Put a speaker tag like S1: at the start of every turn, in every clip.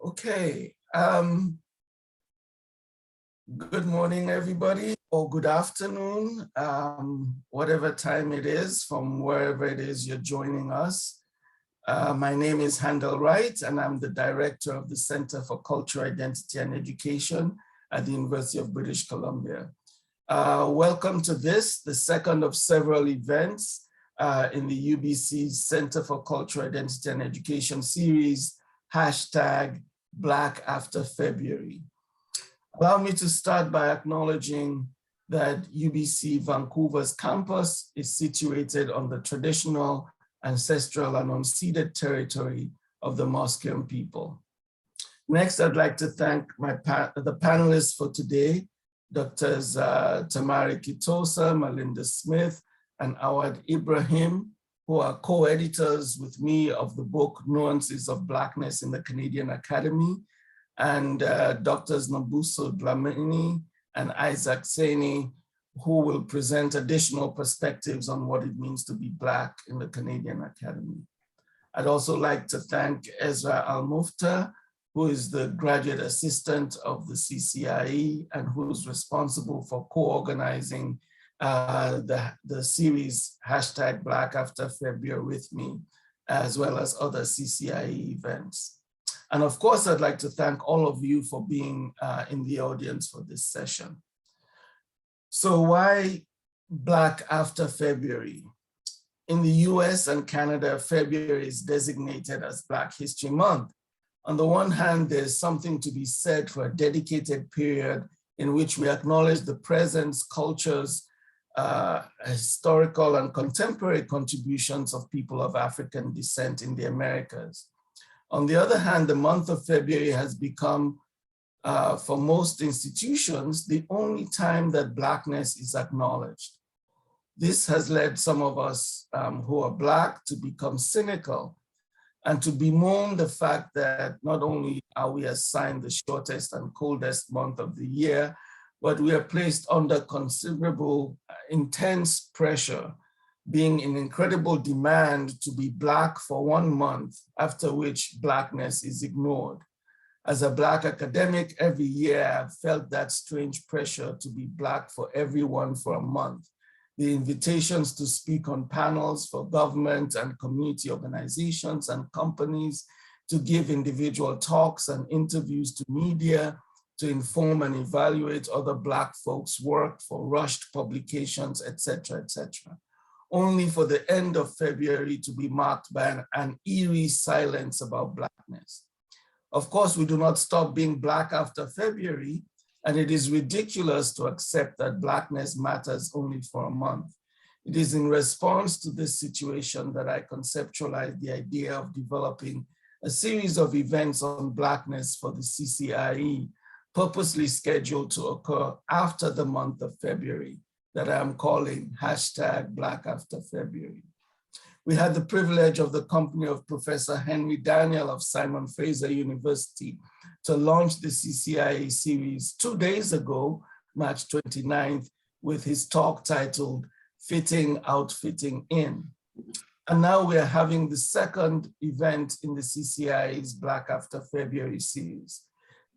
S1: Okay. Good morning, everybody, or good afternoon, whatever time it is from wherever it is you're joining us. My name is Handel Wright, and I'm the director of the Center for Cultural Identity and Education at the University of British Columbia. Welcome to this, the second of several events in the UBC's Center for Cultural Identity and Education series, #Black After February. Allow me to start by acknowledging that UBC Vancouver's campus is situated on the traditional, ancestral, and unceded territory of the Musqueam people. Next, I'd like to thank the panelists for today, Drs. Tamari Kitossa, Malinda S, and Awad Ibrahim, who are co-editors with me of the book Nuances of Blackness in the Canadian Academy, and Drs. Nombuso Dlamini and Isaac Saney, who will present additional perspectives on what it means to be Black in the Canadian Academy. I'd also like to thank Ezra Al-Mufta, who is the graduate assistant of the CCIE and who is responsible for co-organizing the series #Black After February with me, as well as other CCIE events. And of course, I'd like to thank all of you for being in the audience for this session. So why Black After February? In the US and Canada, February is designated as Black History Month. On the one hand, there's something to be said for a dedicated period in which we acknowledge the presence, cultures, historical and contemporary contributions of people of African descent in the Americas. On the other hand, the month of February has become, for most institutions, the only time that Blackness is acknowledged. This has led some of us who are Black to become cynical and to bemoan the fact that not only are we assigned the shortest and coldest month of the year, but we are placed under considerable, intense pressure, being in incredible demand to be Black for 1 month, after which Blackness is ignored. As a Black academic, every year I've felt that strange pressure to be Black for everyone for a month. The invitations to speak on panels for government and community organizations and companies, to give individual talks and interviews to media, to inform and evaluate other Black folks' work for rushed publications, etc., etc. Only for the end of February to be marked by an eerie silence about Blackness. Of course, we do not stop being Black after February, and it is ridiculous to accept that Blackness matters only for a month. It is in response to this situation that I conceptualized the idea of developing a series of events on Blackness for the CCIE, purposely scheduled to occur after the month of February, that I'm calling #Black After February. We had the privilege of the company of Professor Henry Daniel of Simon Fraser University to launch the CCIE series 2 days ago, March 29th, with his talk titled Fitting, Outfitting In. And now we are having the second event in the CCIE's Black After February series.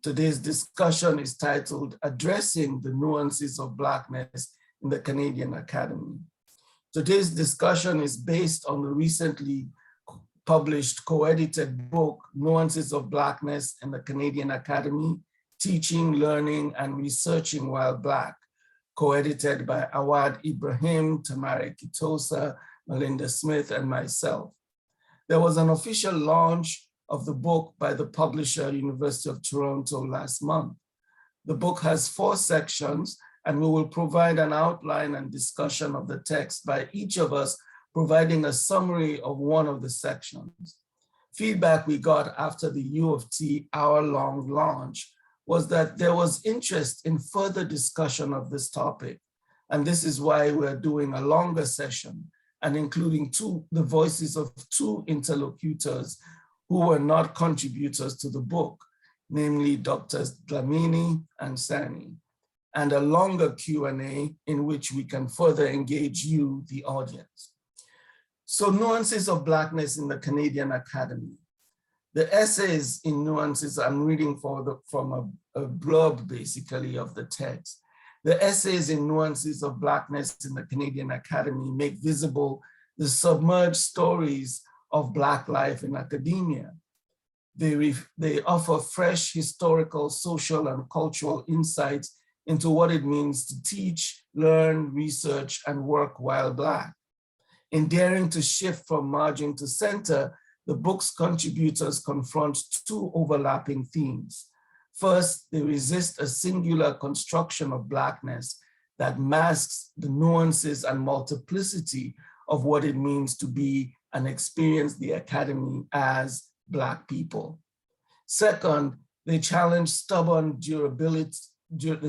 S1: Today's discussion is titled Addressing the Nuances of Blackness in the Canadian Academy. Today's discussion is based on the recently published co-edited book, Nuances of Blackness in the Canadian Academy, Teaching, Learning, and Researching While Black, co-edited by Awad Ibrahim, Tamari Kitossa, Malinda S, and myself. There was an official launch of the book by the publisher, University of Toronto, last month. The book has 4 sections, and we will provide an outline and discussion of the text by each of us providing a summary of one of the sections. Feedback we got after the U of T hour-long launch was that there was interest in further discussion of this topic, and this is why we're doing a longer session and including the voices of 2 interlocutors who were not contributors to the book, namely Drs. Dlamini and Saney, and a longer Q&A in which we can further engage you, the audience. So Nuances of Blackness in the Canadian Academy. The essays in Nuances, I'm reading from a blurb basically of the text. The essays in Nuances of Blackness in the Canadian Academy make visible the submerged stories of Black life in academia. They offer fresh historical, social, and cultural insights into what it means to teach, learn, research, and work while Black. In daring to shift from margin to center, the book's contributors confront two overlapping themes. First, they resist a singular construction of Blackness that masks the nuances and multiplicity of what it means to be and experience the academy as Black people. Second, they challenge the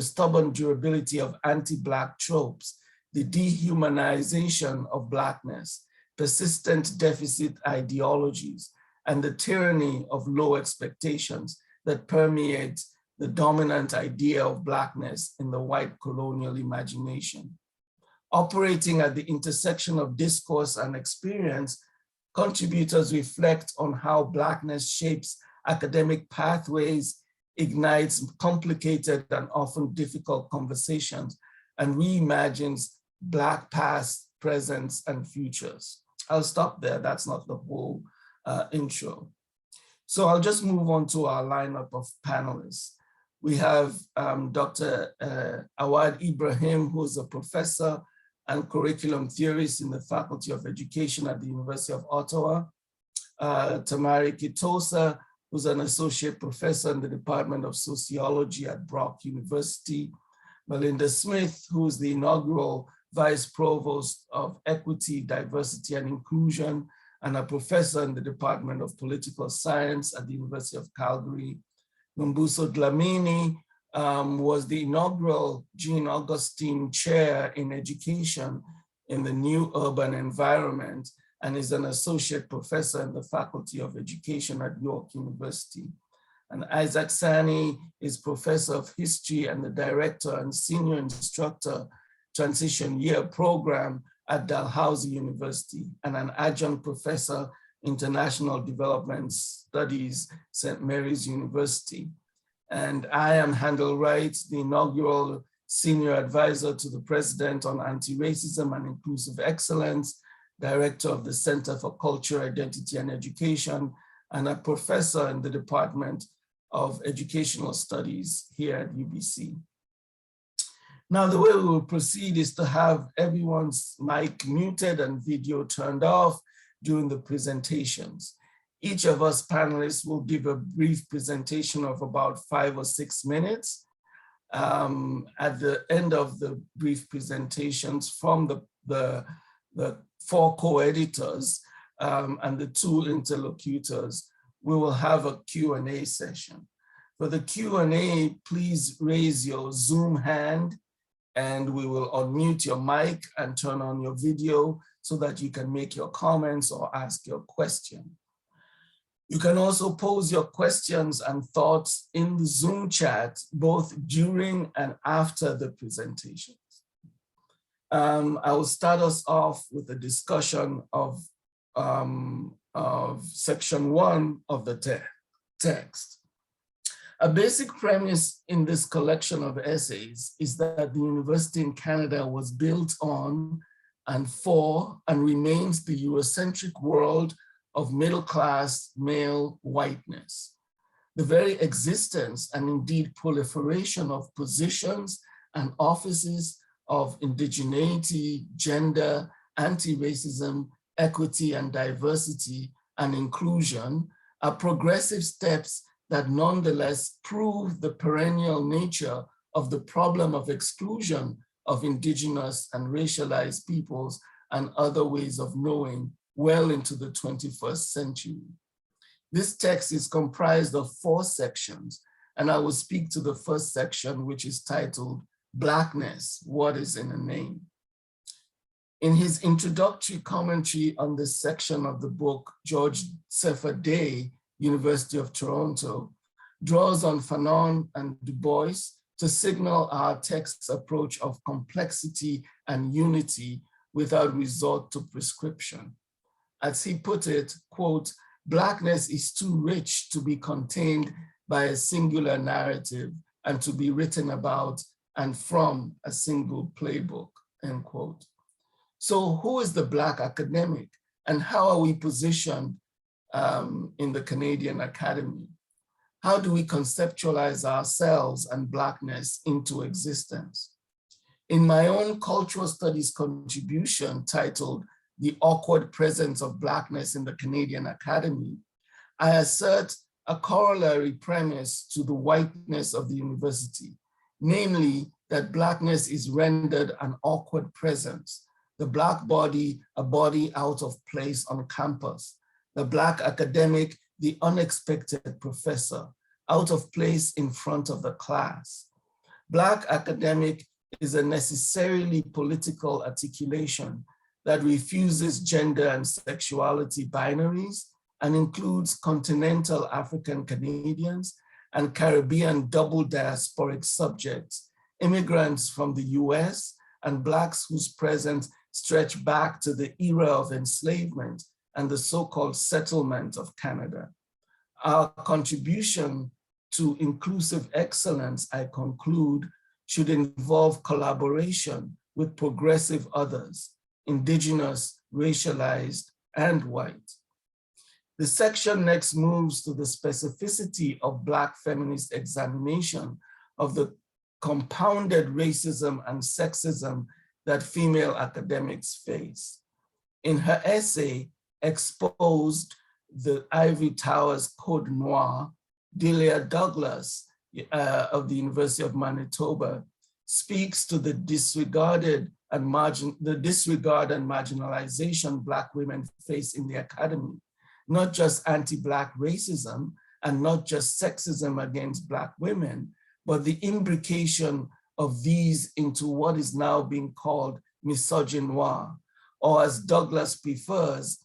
S1: stubborn durability of anti-Black tropes, the dehumanization of Blackness, persistent deficit ideologies, and the tyranny of low expectations that permeate the dominant idea of Blackness in the white colonial imagination. Operating at the intersection of discourse and experience, contributors reflect on how Blackness shapes academic pathways, ignites complicated and often difficult conversations, and reimagines Black past, presents, and futures. I'll stop there. That's not the whole intro. So I'll just move on to our lineup of panelists. We have Dr. Awad Ibrahim, who is a professor and curriculum theorist in the Faculty of Education at the University of Ottawa. Tamari Kitossa, who's an associate professor in the Department of Sociology at Brock University. Malinda Smith, who's the inaugural Vice Provost of Equity, Diversity, and Inclusion, and a professor in the Department of Political Science at the University of Calgary. Nombuso Dlamini was the inaugural Jean Augustine Chair in Education in the New Urban Environment and is an associate professor in the Faculty of Education at York University. And Isaac Saney is professor of history and the director and senior instructor transition year program at Dalhousie University and an adjunct professor international development studies, St. Mary's University. And I am Handel Wright, the inaugural senior advisor to the president on anti-racism and inclusive excellence, director of the Center for Culture, Identity, and Education, and a professor in the Department of Educational Studies here at UBC. Now, the way we will proceed is to have everyone's mic muted and video turned off during the presentations. Each of us panelists will give a brief presentation of about 5 or 6 minutes. At the end of the brief presentations from the 4 co-editors and the 2 interlocutors, we will have a Q&A session. For the Q&A, please raise your Zoom hand and we will unmute your mic and turn on your video so that you can make your comments or ask your question. You can also pose your questions and thoughts in the Zoom chat, both during and after the presentations. I will start us off with a discussion of section 1 of the text. A basic premise in this collection of essays is that the university in Canada was built on and for and remains the Eurocentric world of middle-class male whiteness. The very existence and indeed proliferation of positions and offices of indigeneity, gender, anti-racism, equity and diversity and inclusion are progressive steps that nonetheless prove the perennial nature of the problem of exclusion of indigenous and racialized peoples and other ways of knowing well into the 21st century. This text is comprised of 4 sections, and I will speak to the first section, which is titled Blackness, What is in a Name? In his introductory commentary on this section of the book, George Sefer Day, University of Toronto, draws on Fanon and Du Bois to signal our text's approach of complexity and unity without resort to prescription. As he put it, quote, Blackness is too rich to be contained by a singular narrative and to be written about and from a single playbook, end quote. So who is the Black academic and how are we positioned in the Canadian Academy? How do we conceptualize ourselves and Blackness into existence? In my own cultural studies contribution titled The Awkward Presence of Blackness in the Canadian Academy, I assert a corollary premise to the whiteness of the university, namely that Blackness is rendered an awkward presence, the Black body a body out of place on campus, the Black academic the unexpected professor, out of place in front of the class. Black academic is a necessarily political articulation that refuses gender and sexuality binaries and includes continental African Canadians and Caribbean double diasporic subjects, immigrants from the US, and Blacks whose presence stretch back to the era of enslavement and the so-called settlement of Canada. Our contribution to inclusive excellence, I conclude, should involve collaboration with progressive others, indigenous, racialized, and white. The section next moves to the specificity of Black feminist examination of the compounded racism and sexism that female academics face. In her essay, Exposed, the Ivory Towers Code Noir, Delia Douglas of the University of Manitoba speaks to the disregard and marginalization Black women face in the academy, not just anti-Black racism and not just sexism against Black women, but the imbrication of these into what is now being called misogynoir, or as Douglas prefers,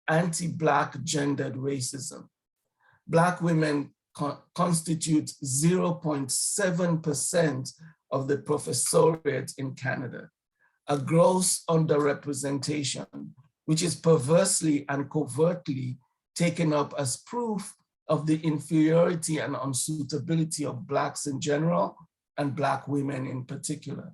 S1: anti-Black gendered racism. Black women constitute 0.7% of the professoriate in Canada, a gross underrepresentation, which is perversely and covertly taken up as proof of the inferiority and unsuitability of Blacks in general and Black women in particular.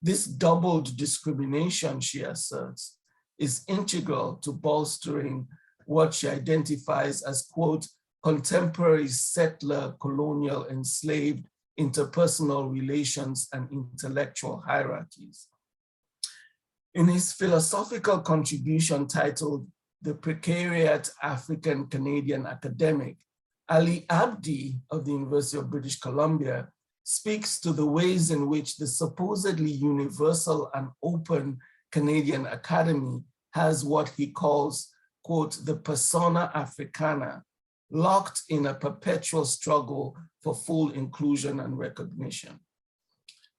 S1: This doubled discrimination, she asserts, is integral to bolstering what she identifies as, quote, contemporary settler, colonial, enslaved interpersonal relations and intellectual hierarchies. In his philosophical contribution titled The Precariat African Canadian Academic, Ali Abdi of the University of British Columbia speaks to the ways in which the supposedly universal and open Canadian Academy has what he calls, quote, the persona africana, locked in a perpetual struggle for full inclusion and recognition.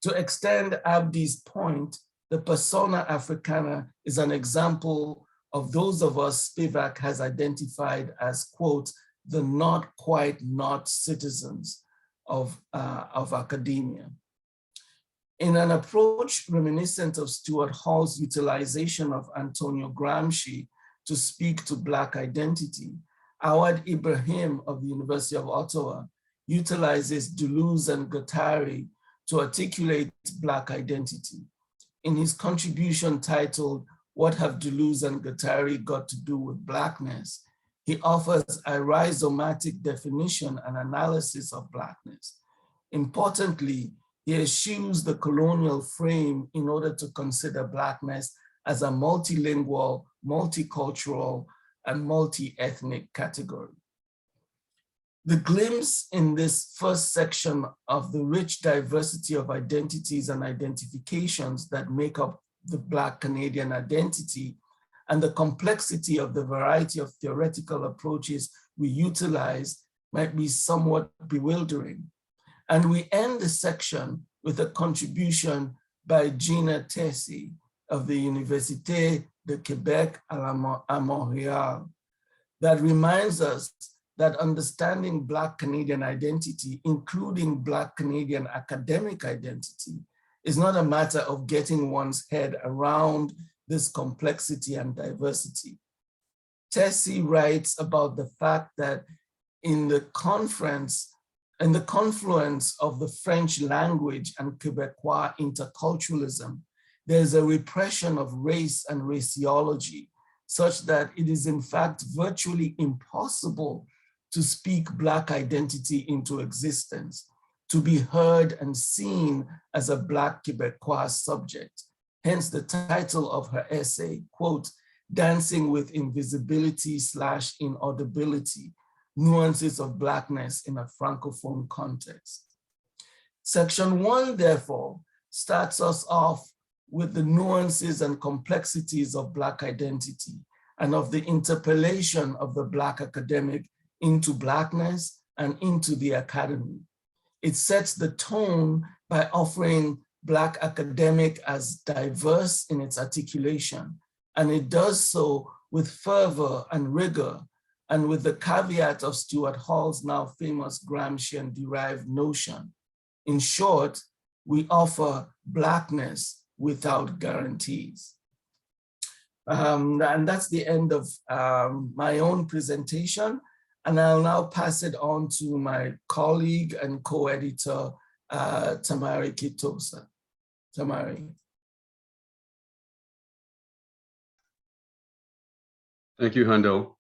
S1: To extend Abdi's point, the persona africana is an example of those of us Spivak has identified as, quote, the not quite not citizens of academia. In an approach reminiscent of Stuart Hall's utilization of Antonio Gramsci to speak to Black identity, Awad Ibrahim of the University of Ottawa utilizes Deleuze and Guattari to articulate Black identity. In his contribution titled, What Have Deleuze and Guattari Got to Do with Blackness? He offers a rhizomatic definition and analysis of Blackness. Importantly, he eschews the colonial frame in order to consider Blackness as a multilingual, multicultural, and multi-ethnic category. The glimpse in this first section of the rich diversity of identities and identifications that make up the Black Canadian identity and the complexity of the variety of theoretical approaches we utilize might be somewhat bewildering. And we end the section with a contribution by Gina Tessie of the Université de Québec à Montréal that reminds us that understanding Black Canadian identity, including Black Canadian academic identity, is not a matter of getting one's head around this complexity and diversity. Tessie writes about the fact that in the confluence of the French language and Quebecois interculturalism, there's a repression of race and raciology, such that it is in fact virtually impossible to speak Black identity into existence, to be heard and seen as a Black Quebecois subject. Hence the title of her essay, quote, Dancing with Invisibility / Inaudibility, Nuances of Blackness in a Francophone Context. Section 1, therefore, starts us off with the nuances and complexities of Black identity and of the interpellation of the Black academic into Blackness and into the academy. It sets the tone by offering Black academic as diverse in its articulation, and it does so with fervor and rigor, and with the caveat of Stuart Hall's now famous Gramscian derived notion. In short, we offer Blackness without guarantees. And that's the end of my own presentation. And I'll now pass it on to my colleague and co-editor, Tamari Kitossa. Tamari.
S2: Thank you, Handel.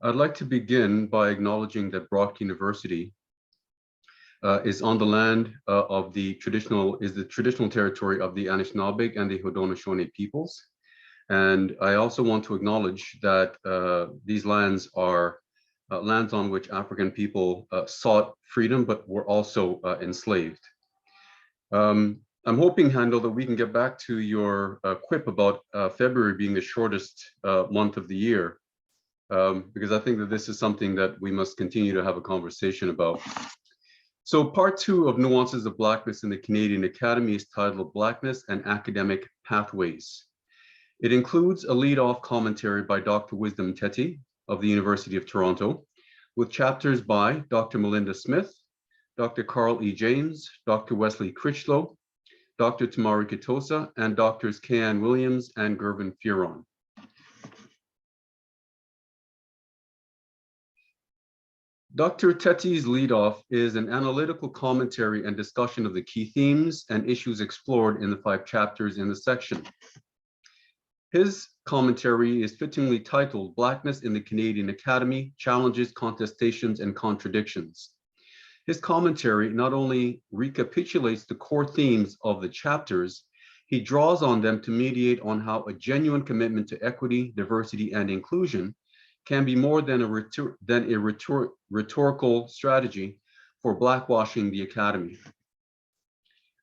S2: I'd like to begin by acknowledging that Brock University is on the land of the traditional territory of the Anishinaabe and the Haudenosaunee peoples. And I also want to acknowledge that these lands are lands on which African people sought freedom, but were also enslaved. I'm hoping, Handel, that we can get back to your quip about February being the shortest month of the year, because I think that this is something that we must continue to have a conversation about. So part 2 of Nuances of Blackness in the Canadian Academy is titled Blackness and Academic Pathways. It includes a lead-off commentary by Dr. Wisdom Teti of the University of Toronto, with chapters by Dr. Malinda Smith, Dr. Carl E. James, Dr. Wesley Critchlow, Dr. Tamari Kitossa, and Drs. Kayan Williams and Gervin Furon. Dr. Teti's leadoff is an analytical commentary and discussion of the key themes and issues explored in the 5 chapters in the section. His commentary is fittingly titled Blackness in the Canadian Academy, Challenges, Contestations, and Contradictions. His commentary not only recapitulates the core themes of the chapters, he draws on them to mediate on how a genuine commitment to equity, diversity, and inclusion can be more than a rhetorical strategy for blackwashing the academy.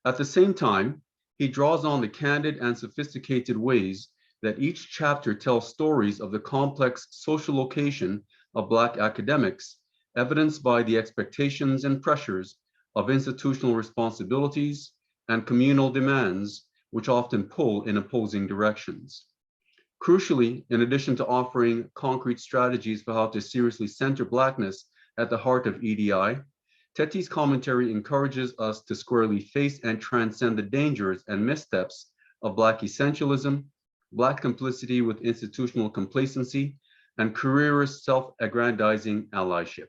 S2: At the same time, he draws on the candid and sophisticated ways that each chapter tells stories of the complex social location of Black academics, evidenced by the expectations and pressures of institutional responsibilities and communal demands, which often pull in opposing directions. Crucially, in addition to offering concrete strategies for how to seriously center Blackness at the heart of EDI, Teti's commentary encourages us to squarely face and transcend the dangers and missteps of Black essentialism, Black complicity with institutional complacency, and careerist self-aggrandizing allyship.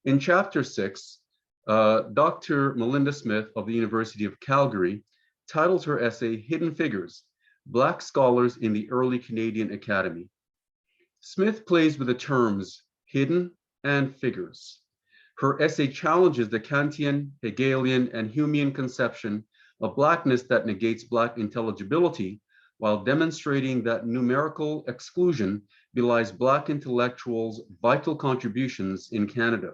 S2: In chapter 6, Dr. Malinda Smith of the University of Calgary titles her essay Hidden Figures, Black Scholars in the Early Canadian Academy. Smith plays with the terms hidden and figures. Her essay challenges the Kantian, Hegelian, and Humean conception of Blackness that negates Black intelligibility, while demonstrating that numerical exclusion belies Black intellectuals' vital contributions in Canada.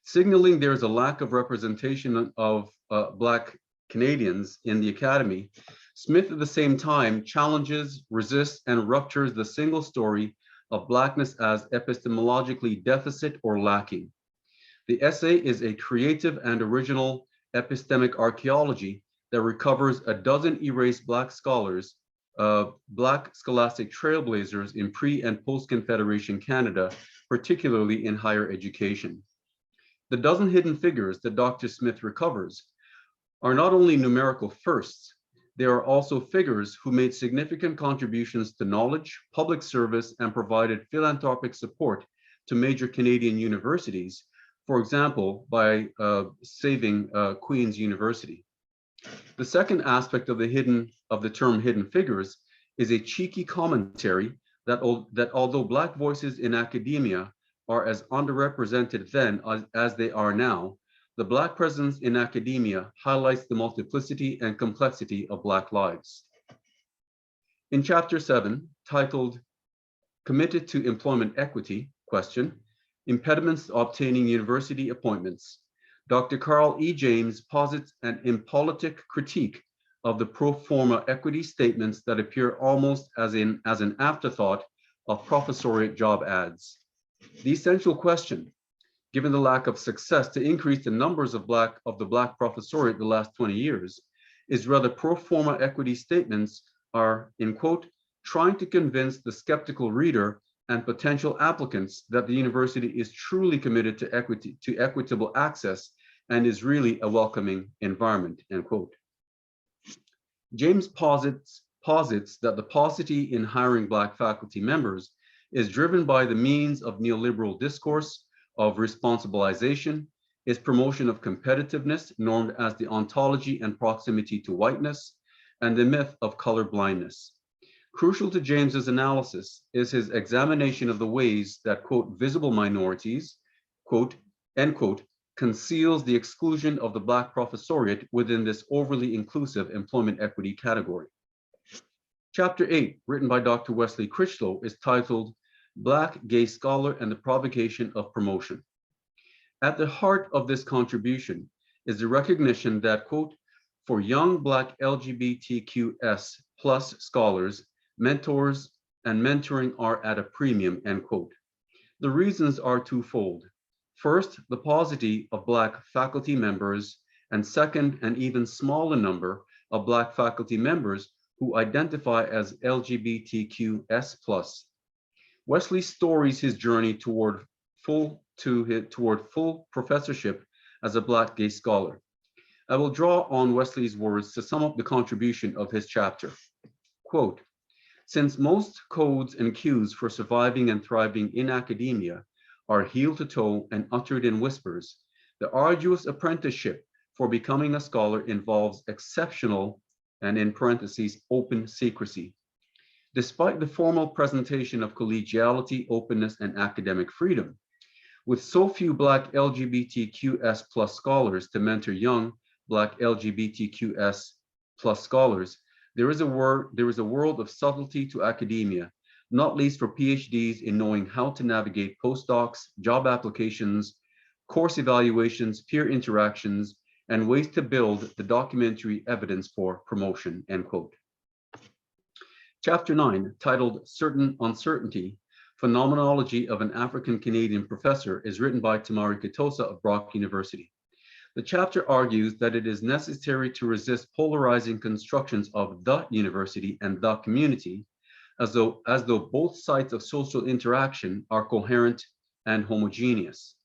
S2: Signaling there's a lack of representation of Black Canadians in the Academy, Smith at the same time challenges, resists, and ruptures the single story of Blackness as epistemologically deficit or lacking. The essay is a creative and original epistemic archaeology that recovers a dozen erased Black scholars, Black scholastic trailblazers in pre- and post-Confederation Canada, particularly in higher education. The dozen hidden figures that Dr. Smith recovers are not only numerical firsts, they are also figures who made significant contributions to knowledge, public service, and provided philanthropic support to major Canadian universities, for example, by saving Queen's University. The second aspect of the term hidden figures is a cheeky commentary that although Black voices in academia are as underrepresented then as they are now, the Black presence in academia highlights the multiplicity and complexity of Black lives. In Chapter 7, titled Committed to Employment Equity, question, Impediments to Obtaining University Appointments, Dr. Carl E. James posits an impolitic critique of the pro forma equity statements that appear almost as an afterthought of professoriate job ads. The essential question, given the lack of success to increase the numbers of the Black professoriate the last 20 years, is whether pro forma equity statements are, in quote, trying to convince the skeptical reader and potential applicants that the university is truly committed to equitable access and is really a welcoming environment, end quote. James posits that the paucity in hiring Black faculty members is driven by the means of neoliberal discourse, of responsibilization, its promotion of competitiveness, normed as the ontology and proximity to whiteness, and the myth of color blindness. Crucial to James's analysis is his examination of the ways that, quote, visible minorities, quote, end quote, conceals the exclusion of the Black professoriate within this overly inclusive employment equity category. Chapter 8, written by Dr. Wesley Critchlow, is titled Black Gay Scholar and the Provocation of Promotion. At the heart of this contribution is the recognition that, quote, for young Black LGBTQS plus scholars, mentors and mentoring are at a premium, end quote. The reasons are twofold. First, the paucity of Black faculty members, and second, an even smaller number of Black faculty members who identify as LGBTQS+. Wesley stories his journey toward full professorship as a Black gay scholar. I will draw on Wesley's words to sum up the contribution of his chapter. Quote, since most codes and cues for surviving and thriving in academia are heel to toe and uttered in whispers, the arduous apprenticeship for becoming a scholar involves exceptional, and in parentheses, open secrecy. Despite the formal presentation of collegiality, openness, and academic freedom, with so few Black LGBTQS+ scholars to mentor young Black LGBTQS+ scholars, there is a world of subtlety to academia, not least for PhDs in knowing how to navigate postdocs, job applications, course evaluations, peer interactions, and ways to build the documentary evidence for promotion, end quote. Chapter 9, titled Certain Uncertainty, Phenomenology of an African Canadian Professor, is written by Tamari Kitossa of Brock University. The chapter argues that it is necessary to resist polarizing constructions of the university and the community, as though both sides of social interaction are coherent and homogeneous.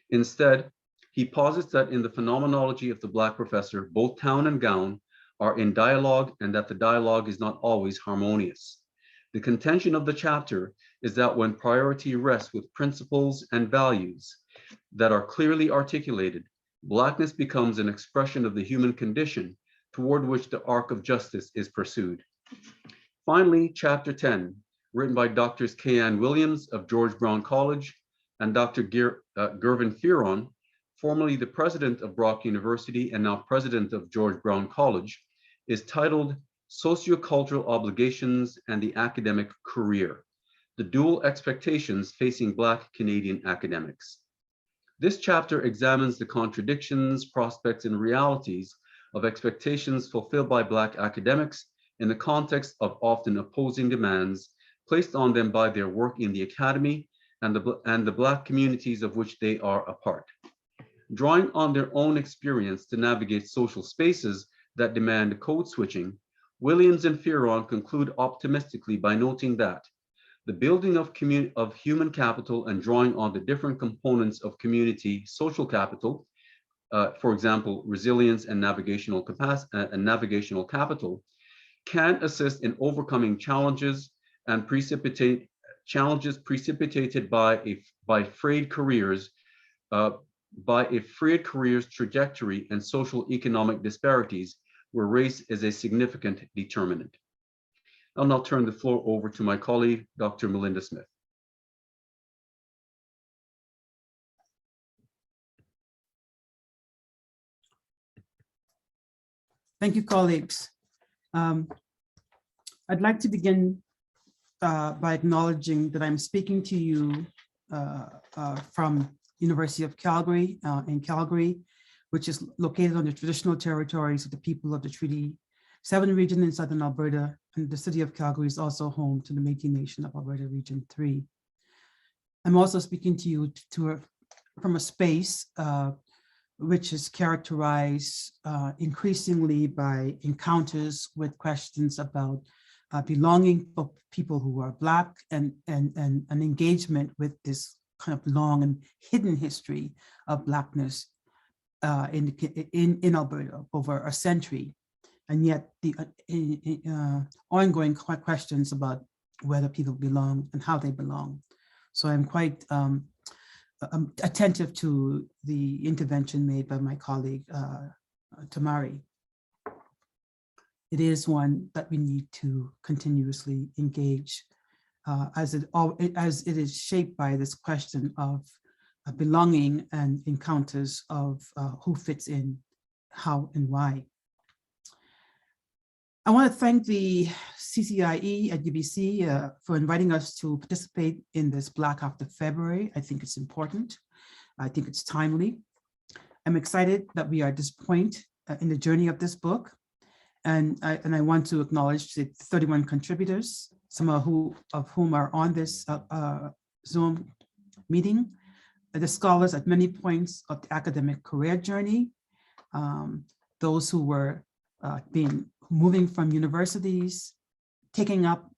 S2: Instead, he posits that in the phenomenology of the Black professor, both town and gown are in dialogue and that the dialogue is not always harmonious. The contention of the chapter is that when priority rests with principles and values that are clearly articulated, Blackness becomes an expression of the human condition toward which the arc of justice is pursued. Finally, Chapter 10, written by Drs. Kayanne Williams of George Brown College and Dr. Gervin Fearon, formerly the president of Brock University and now president of George Brown College, is titled Sociocultural Obligations and the Academic Career, the Dual Expectations Facing Black Canadian Academics. This chapter examines the contradictions, prospects, and realities of expectations fulfilled by Black academics in the context of often opposing demands placed on them by their work in the academy and the Black communities of which they are a part. Drawing on their own experience to navigate social spaces that demand code switching, Williams and Fearon conclude optimistically by noting that the building of human capital and drawing on the different components of community social capital, for example, resilience and navigational capacity and navigational capital, can assist in overcoming challenges and precipitated by frayed careers, by a frayed careers trajectory and social economic disparities where race is a significant determinant. I'll now turn the floor over to my colleague, Dr. Malinda Smith.
S3: Thank you, colleagues. I'd like to begin by acknowledging that I'm speaking to you from University of Calgary in Calgary, which is located on the traditional territories of the people of the Treaty 7 region in Southern Alberta, and the city of Calgary is also home to the Métis Nation of Alberta Region 3. I'm also speaking to you from a space which is characterized increasingly by encounters with questions about belonging of people who are Black and an engagement with this kind of long and hidden history of Blackness in Alberta over a century. And yet the ongoing questions about whether people belong and how they belong. So I'm quite attentive to the intervention made by my colleague, Tamari. It is one that we need to continuously engage as it is shaped by this question of belonging and encounters of who fits in, how and why. I want to thank the CCIE at UBC for inviting us to participate in this Black After February. I think it's important. I think it's timely. I'm excited that we are at this point in the journey of this book. And I want to acknowledge the 31 contributors, some of whom are on this Zoom meeting, the scholars at many points of the academic career journey, those who were moving from universities, taking up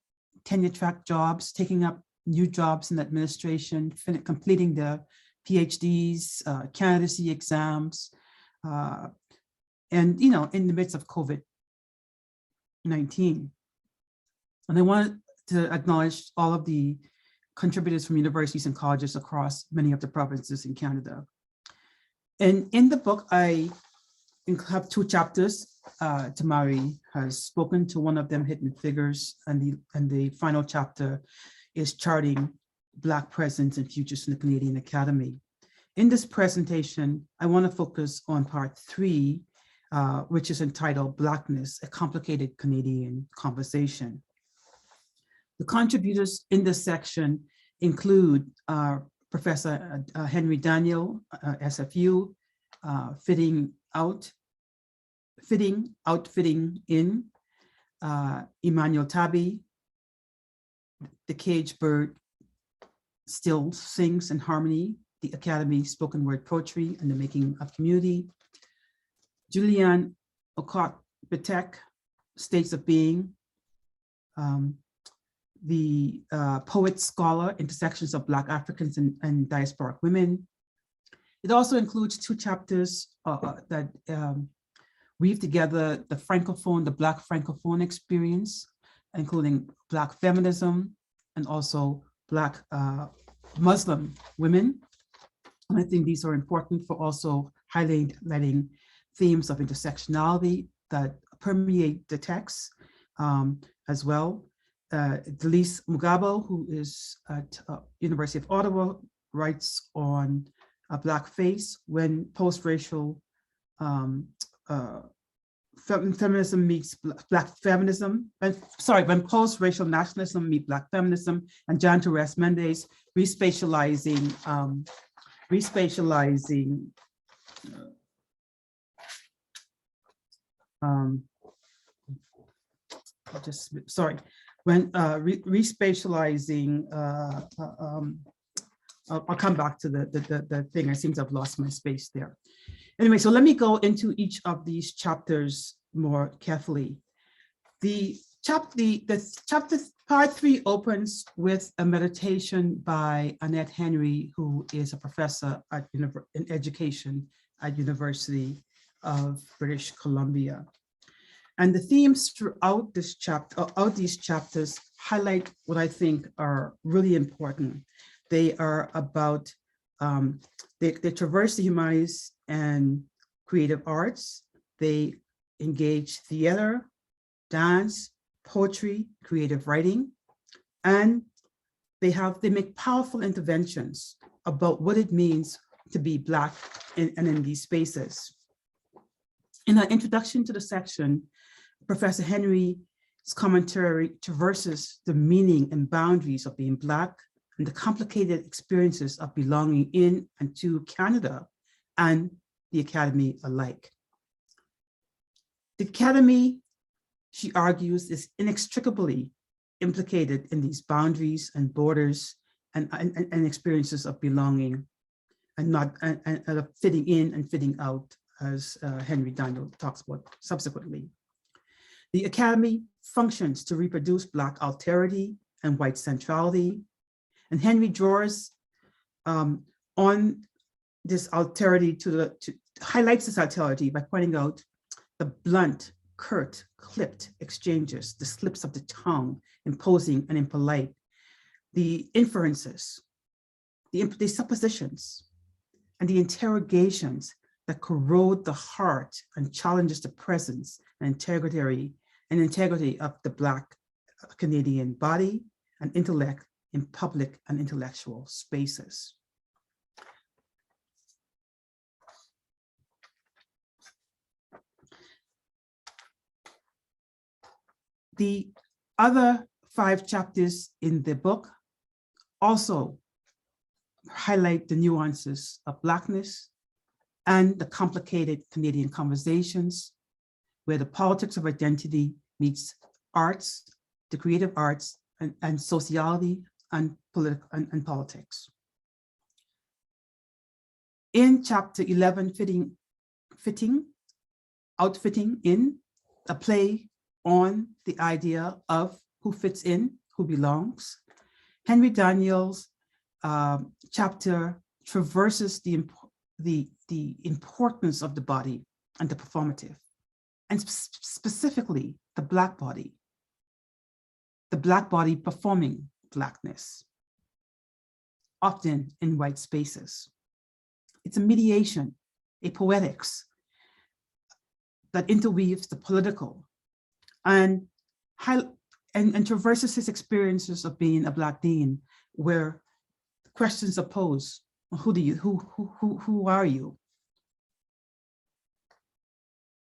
S3: tenure-track jobs, taking up new jobs in administration, completing their PhDs, candidacy exams, and in the midst of COVID-19. And I wanted to acknowledge all of the contributors from universities and colleges across many of the provinces in Canada. And in the book, I have 2 chapters. Tamari has spoken to one of them, Hidden Figures, and the final chapter is Charting Black Presence and Futures in the Canadian Academy. In this presentation, I want to focus on part 3, which is entitled Blackness, a Complicated Canadian Conversation. The contributors in this section include Professor Henry Daniel, SFU, Fitting In, Emmanuel Tabi, The Caged Bird Still Sings in Harmony, the Academy Spoken Word Poetry and the Making of Community, Julianne Okot-Bitek, States of Being, the Poet Scholar, Intersections of Black Africans and Diasporic Women. It also includes 2 chapters that weave together the Francophone, the Black Francophone experience, including Black feminism and also Black Muslim women. And I think these are important for also highlighting themes of intersectionality that permeate the text as well. Delise Mugabo, who is at University of Ottawa, writes on Black face when post-racial feminism meets Black feminism, when post-racial nationalism meets Black feminism, and John Torres Mendes respatializing respatializing, I'll come back to the thing. I seem to have lost my space there. Anyway, so let me go into each of these chapters more carefully. The chapter part 3 opens with a meditation by Annette Henry, who is a professor in education at University of British Columbia. And the themes throughout this chapter, these chapters highlight what I think are really important. They are about, they traverse the humanities and creative arts. They engage theater, dance, poetry, creative writing, and they make powerful interventions about what it means to be Black in these spaces. In our introduction to the section, Professor Henry's commentary traverses the meaning and boundaries of being Black and the complicated experiences of belonging in and to Canada and the Academy alike. The Academy, she argues, is inextricably implicated in these boundaries and borders and experiences of belonging and of fitting in and fitting out, as Henry Daniel talks about subsequently. The Academy functions to reproduce Black alterity and white centrality, and Henry draws on this alterity highlights this alterity by pointing out the blunt, curt, clipped exchanges, the slips of the tongue, imposing and impolite, the inferences, the suppositions, and the interrogations that corrode the heart and challenges the presence and integrity of the Black Canadian body and intellect in public and intellectual spaces. The other 5 chapters in the book also highlight the nuances of Blackness and the complicated Canadian conversations where the politics of identity meets arts, the creative arts, and sociology and politics. In chapter 11, outfitting in, a play on the idea of who fits in, who belongs, Henry Daniel's chapter traverses the importance of the body and the performative, and specifically the Black body performing Blackness, often in white spaces. It's a mediation, a poetics that interweaves the political and traverses his experiences of being a Black dean, where questions are posed: who are you?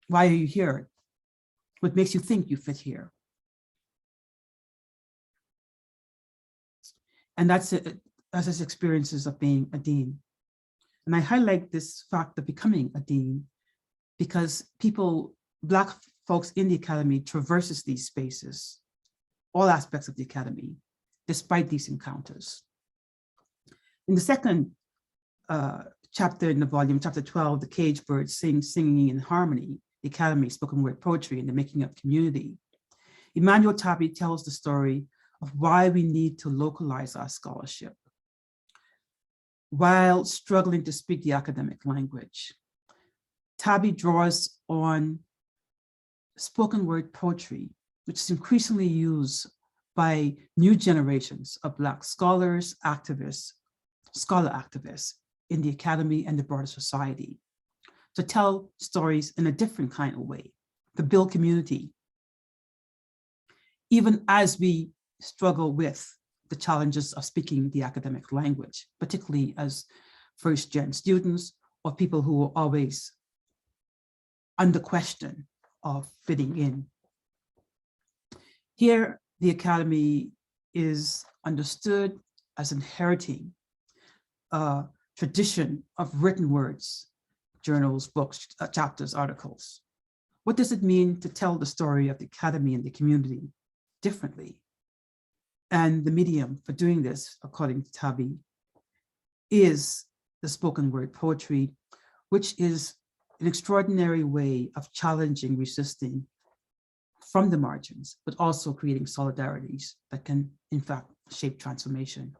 S3: Why are you here? What makes you think you fit here? And that's his experiences of being a dean. And I highlight this fact of becoming a dean because Black folks in the Academy traverses these spaces, all aspects of the Academy, despite these encounters. In the second chapter in the volume, chapter 12, The Cage Birds Singing in Harmony, the Academy, Spoken Word Poetry, and the Making of Community, Emmanuel Tabi tells the story of why we need to localize our scholarship while struggling to speak the academic language. Tabi draws on spoken word poetry, which is increasingly used by new generations of Black scholars, scholar activists in the Academy and the broader society, to tell stories in a different kind of way, to build community, even as we struggle with the challenges of speaking the academic language, particularly as first-gen students or people who are always under question of fitting in. Here, the Academy is understood as inheriting a tradition of written words, journals, books, chapters, articles. What does it mean to tell the story of the Academy and the community differently? And the medium for doing this, according to Tabi, is the spoken word poetry, which is an extraordinary way of challenging, resisting from the margins, but also creating solidarities that can, in fact, shape transformation.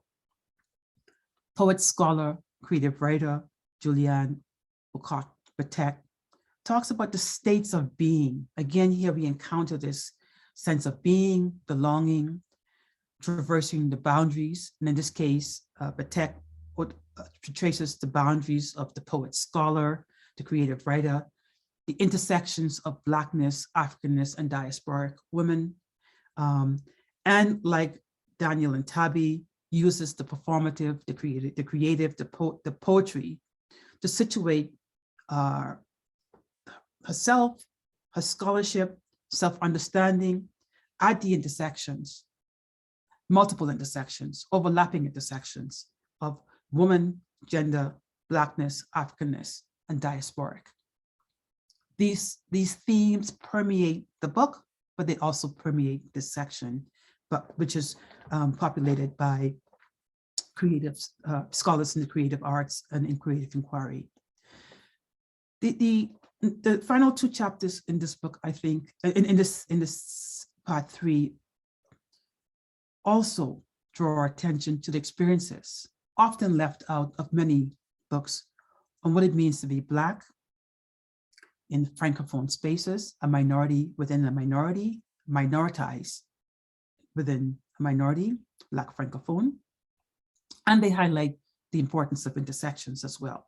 S3: Poet, scholar, creative writer, Julianne Batek, talks about the states of being. Again, here we encounter this sense of being, belonging, traversing the boundaries. And in this case, Batek traces the boundaries of the poet scholar, the creative writer, the intersections of Blackness, Africanness, and diasporic women. And like Daniel and Tabi, uses the performative, the creative, the poetry to situate herself, her scholarship, self-understanding at the intersections, multiple intersections, overlapping intersections of woman, gender, Blackness, Africanness, and diasporic. These themes permeate the book, but they also permeate this section, which is populated by creative scholars in the creative arts and in creative inquiry. The final two chapters in this book, I think, in this part 3, also draw our attention to the experiences often left out of many books on what it means to be Black in Francophone spaces, a minority within a minority, minoritized within a minority, Black Francophone. And they highlight the importance of intersections as well.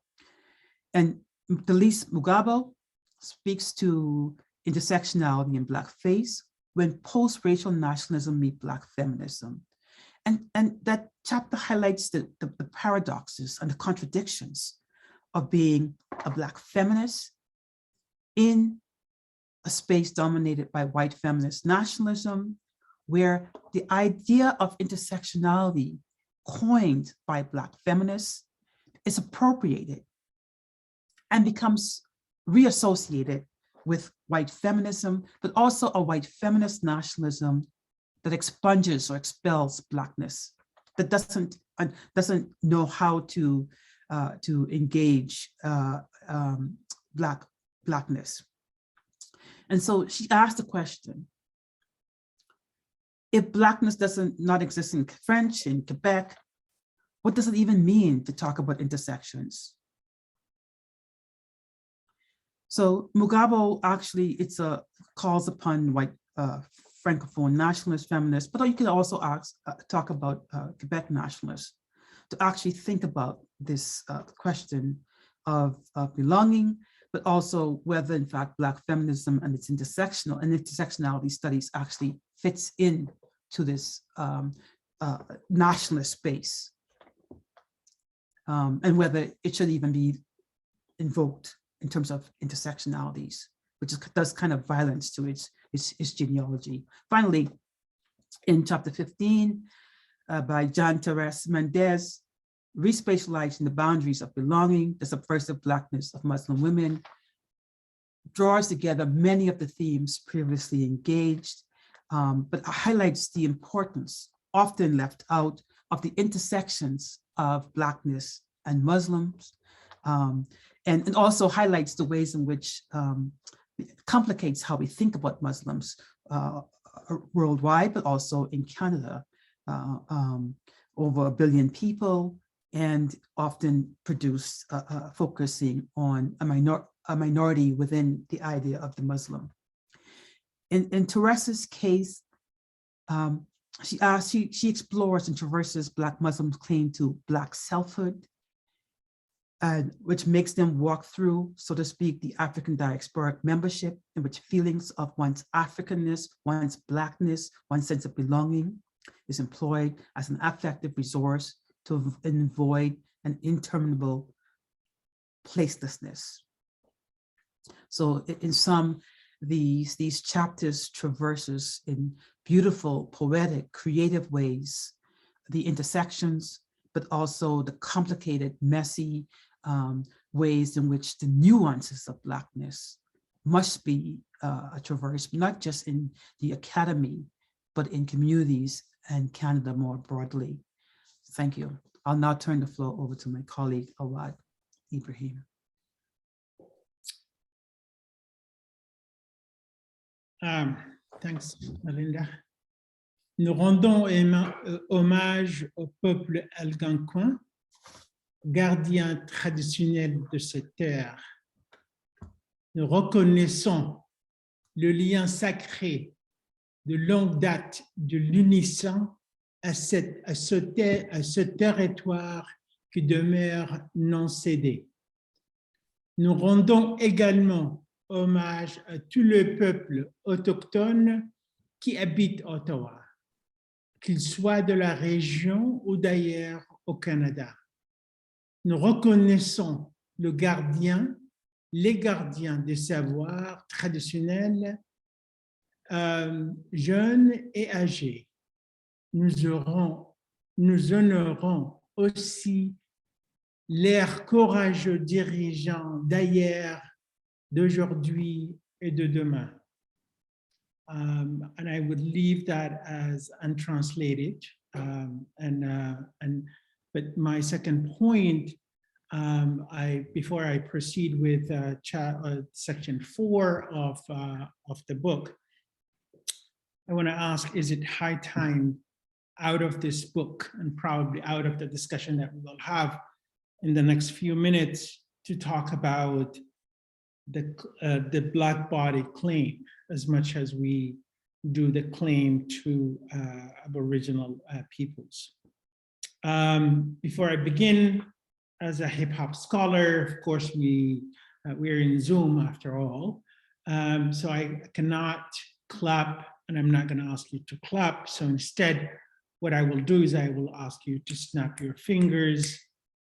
S3: And Delise Mugabo speaks to intersectionality in Blackface when post-racial nationalism meet Black feminism. And that chapter highlights the paradoxes and the contradictions of being a Black feminist in a space dominated by white feminist nationalism, where the idea of intersectionality coined by Black feminists is appropriated and becomes reassociated with white feminism, but also a white feminist nationalism that expunges or expels Blackness, that doesn't know how to engage Blackness. And so she asked the question, if Blackness not exist in French, in Quebec, what does it even mean to talk about intersections? So Mugabo actually, calls upon white Francophone nationalist feminists, but you can also talk about Quebec nationalists to actually think about this question of belonging, but also whether in fact Black feminism and its intersectionality studies actually fits in to this nationalist space, and whether it should even be invoked in terms of intersectionalities, which does kind of violence to its genealogy. Finally, in chapter 15, by Jean Therese Mendez, Respatializing the Boundaries of Belonging, the Subversive Blackness of Muslim Women, draws together many of the themes previously engaged, but highlights the importance, often left out, of the intersections of Blackness and Muslims, and also highlights the ways in which it complicates how we think about Muslims worldwide, but also in Canada, over 1 billion people, and often focusing on a minority within the idea of the Muslim. In Therese's case, she explores and traverses Black Muslims' claim to Black selfhood, which makes them walk through, so to speak, the African diasporic membership, in which feelings of one's Africanness, one's Blackness, one's sense of belonging is employed as an affective resource to avoid an interminable placelessness. So in sum, these chapters traverses in beautiful, poetic, creative ways the intersections, but also the complicated, messy ways in which the nuances of Blackness must be traversed, not just in the academy, but in communities and Canada more broadly. Thank you. I'll now turn the floor over to my colleague, Awad Ibrahim.
S4: Thanks, Malinda. Nous rendons hommage au peuple algonquin, gardien traditionnel de cette terre, Nous reconnaissons le lien sacré de longue date de l'unisson à ce territoire qui demeure non cédé. Nous rendons également hommage à tout le peuple autochtone qui habite Ottawa, qu'ils soient de la région ou d'ailleurs au Canada. Nous reconnaissons les gardiens des savoirs traditionnels, jeunes et âgés. Nous honorons aussi leurs courageux dirigeants d'hier, d'aujourd'hui et de demain. And I would leave that as untranslated. But my second point, before I proceed with section 4 of the book, I want to ask, is it high time out of this book and probably out of the discussion that we will have in the next few minutes to talk about the Black body claim as much as we do the claim to Aboriginal peoples. Before I begin, as a hip hop scholar, of course, we're in Zoom after all, so I cannot clap, and I'm not going to ask you to clap. So instead, what I will do is I will ask you to snap your fingers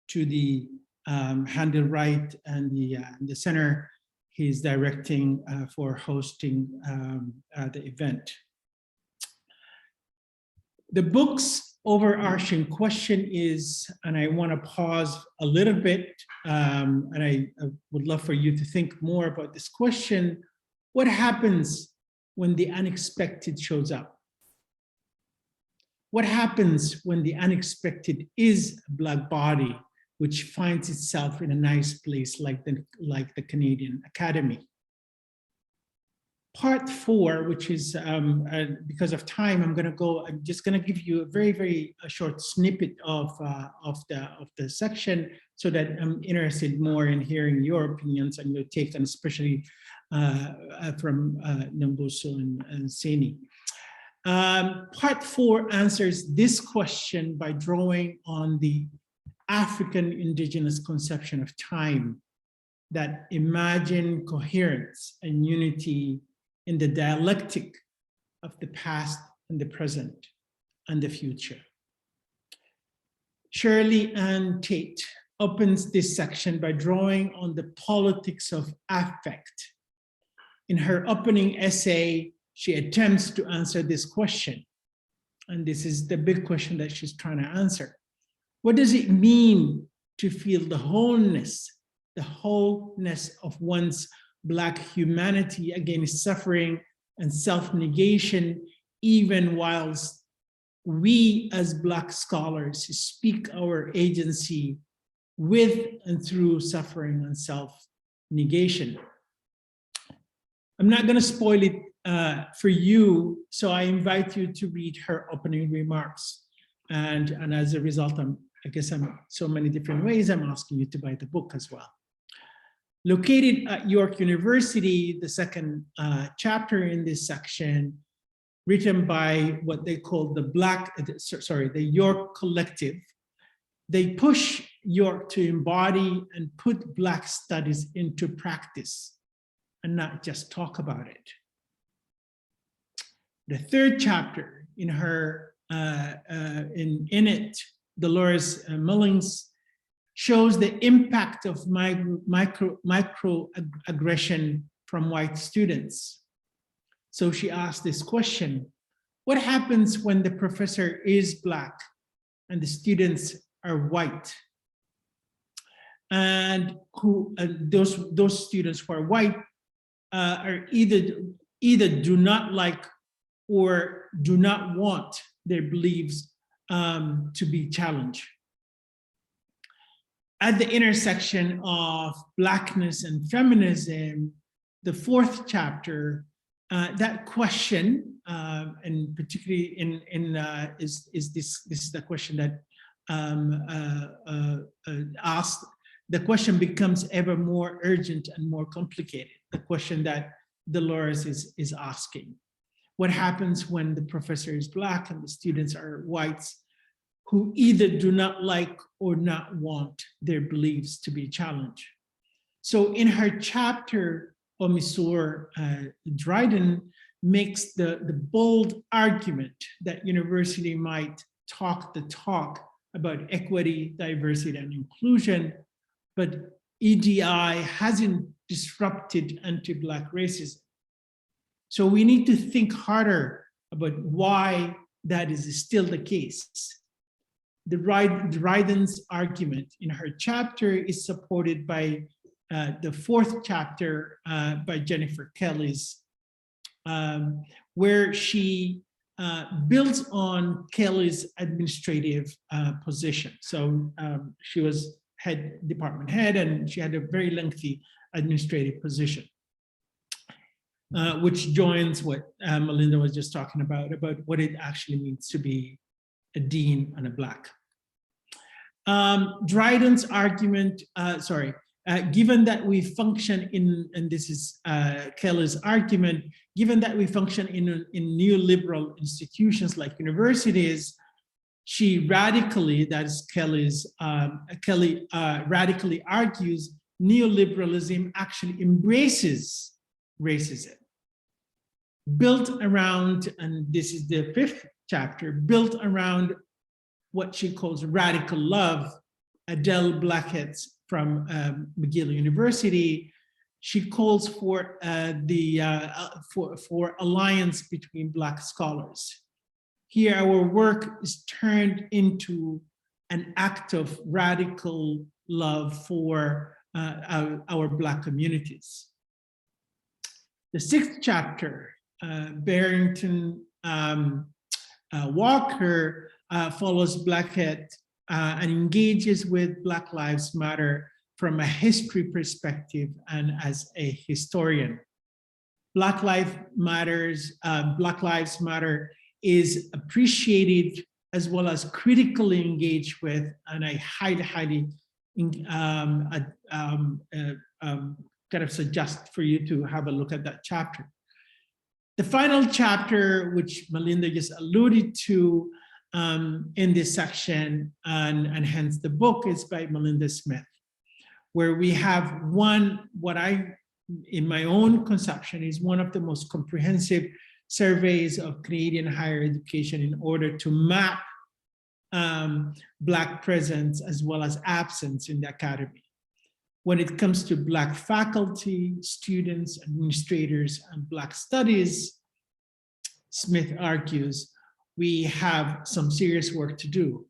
S4: to the Handel Wright and the center he's directing for hosting the event. The book's overarching question is, and I want to pause a little bit, and I would love for you to think more about this question: what happens when the unexpected shows up? What happens when the unexpected is a Black body which finds itself in a nice place like the Canadian Academy? Part 4, which is, because of time, I'm just gonna give you a very short snippet of the section so that I'm interested more in hearing your opinions and your take, and especially from Nombuso and Saney. Part 4 answers this question by drawing on the African indigenous conception of time that imagine coherence and unity in the dialectic of the past and the present and the future. Shirley Ann Tate opens this section by drawing on the politics of affect. In her opening essay, she attempts to answer this question. And this is the big question that she's trying to answer. What does it mean to feel the wholeness of one's Black humanity against suffering and self-negation, even whilst we as Black scholars speak our agency with and through suffering and self-negation? I'm not going to spoil it for you, so I invite you to read her opening remarks. And as a result, I guess I'm so many different ways, I'm asking you to buy the book as well. Located at York University, the second chapter in this section, written by what they call the York Collective, they push York to embody and put Black studies into practice and not just talk about it. The third chapter in her, in it, Dolores Mullings shows the impact of microaggression from white students. So she asked this question: what happens when the professor is Black and the students are white? And those students who are white are either do not like or do not want their beliefs to be challenged. At the intersection of Blackness and feminism, the fourth chapter, that question, and particularly is the question that asked. The question becomes ever more urgent and more complicated. the question that Dolores is asking. What happens when the professor is Black and the students are whites who either do not like or not want their beliefs to be challenged? So in her chapter, Omisor Dryden makes the bold argument that university might talk the talk about equity, diversity, and inclusion, but EDI hasn't disrupted anti-Black racism. So we need to think harder about why that is still the case. Dryden's argument in her chapter is supported by the fourth chapter by Jennifer Kelly's, where she builds on Kelly's administrative position. So she was department head, and she had a very lengthy administrative position, which joins what Malinda was just talking about what it actually means to be a dean and a Black. Dryden's argument, given that we function in, and this is Kelly's argument, given that we function in neoliberal institutions like universities, she radically, that's Kelly radically argues neoliberalism actually embraces racism. Built around, and this is the fifth chapter, built around what she calls radical love. Adele Blackett from McGill University, she calls for for alliance between Black scholars. Here, our work is turned into an act of radical love for our Black communities. The sixth chapter, Barrington Walker follows Blackett and engages with Black Lives Matter from a history perspective and as a historian. Black Lives Matter is appreciated as well as critically engaged with, and I highly kind of suggest for you to have a look at that chapter. The final chapter, which Malinda just alluded to in this section, and hence the book, is by Malinda Smith, where we have what I, in my own conception, is one of the most comprehensive surveys of Canadian higher education in order to map Black presence as well as absence in the academy. When it comes to Black faculty, students, administrators, and Black studies, Smith argues, we have some serious work to do.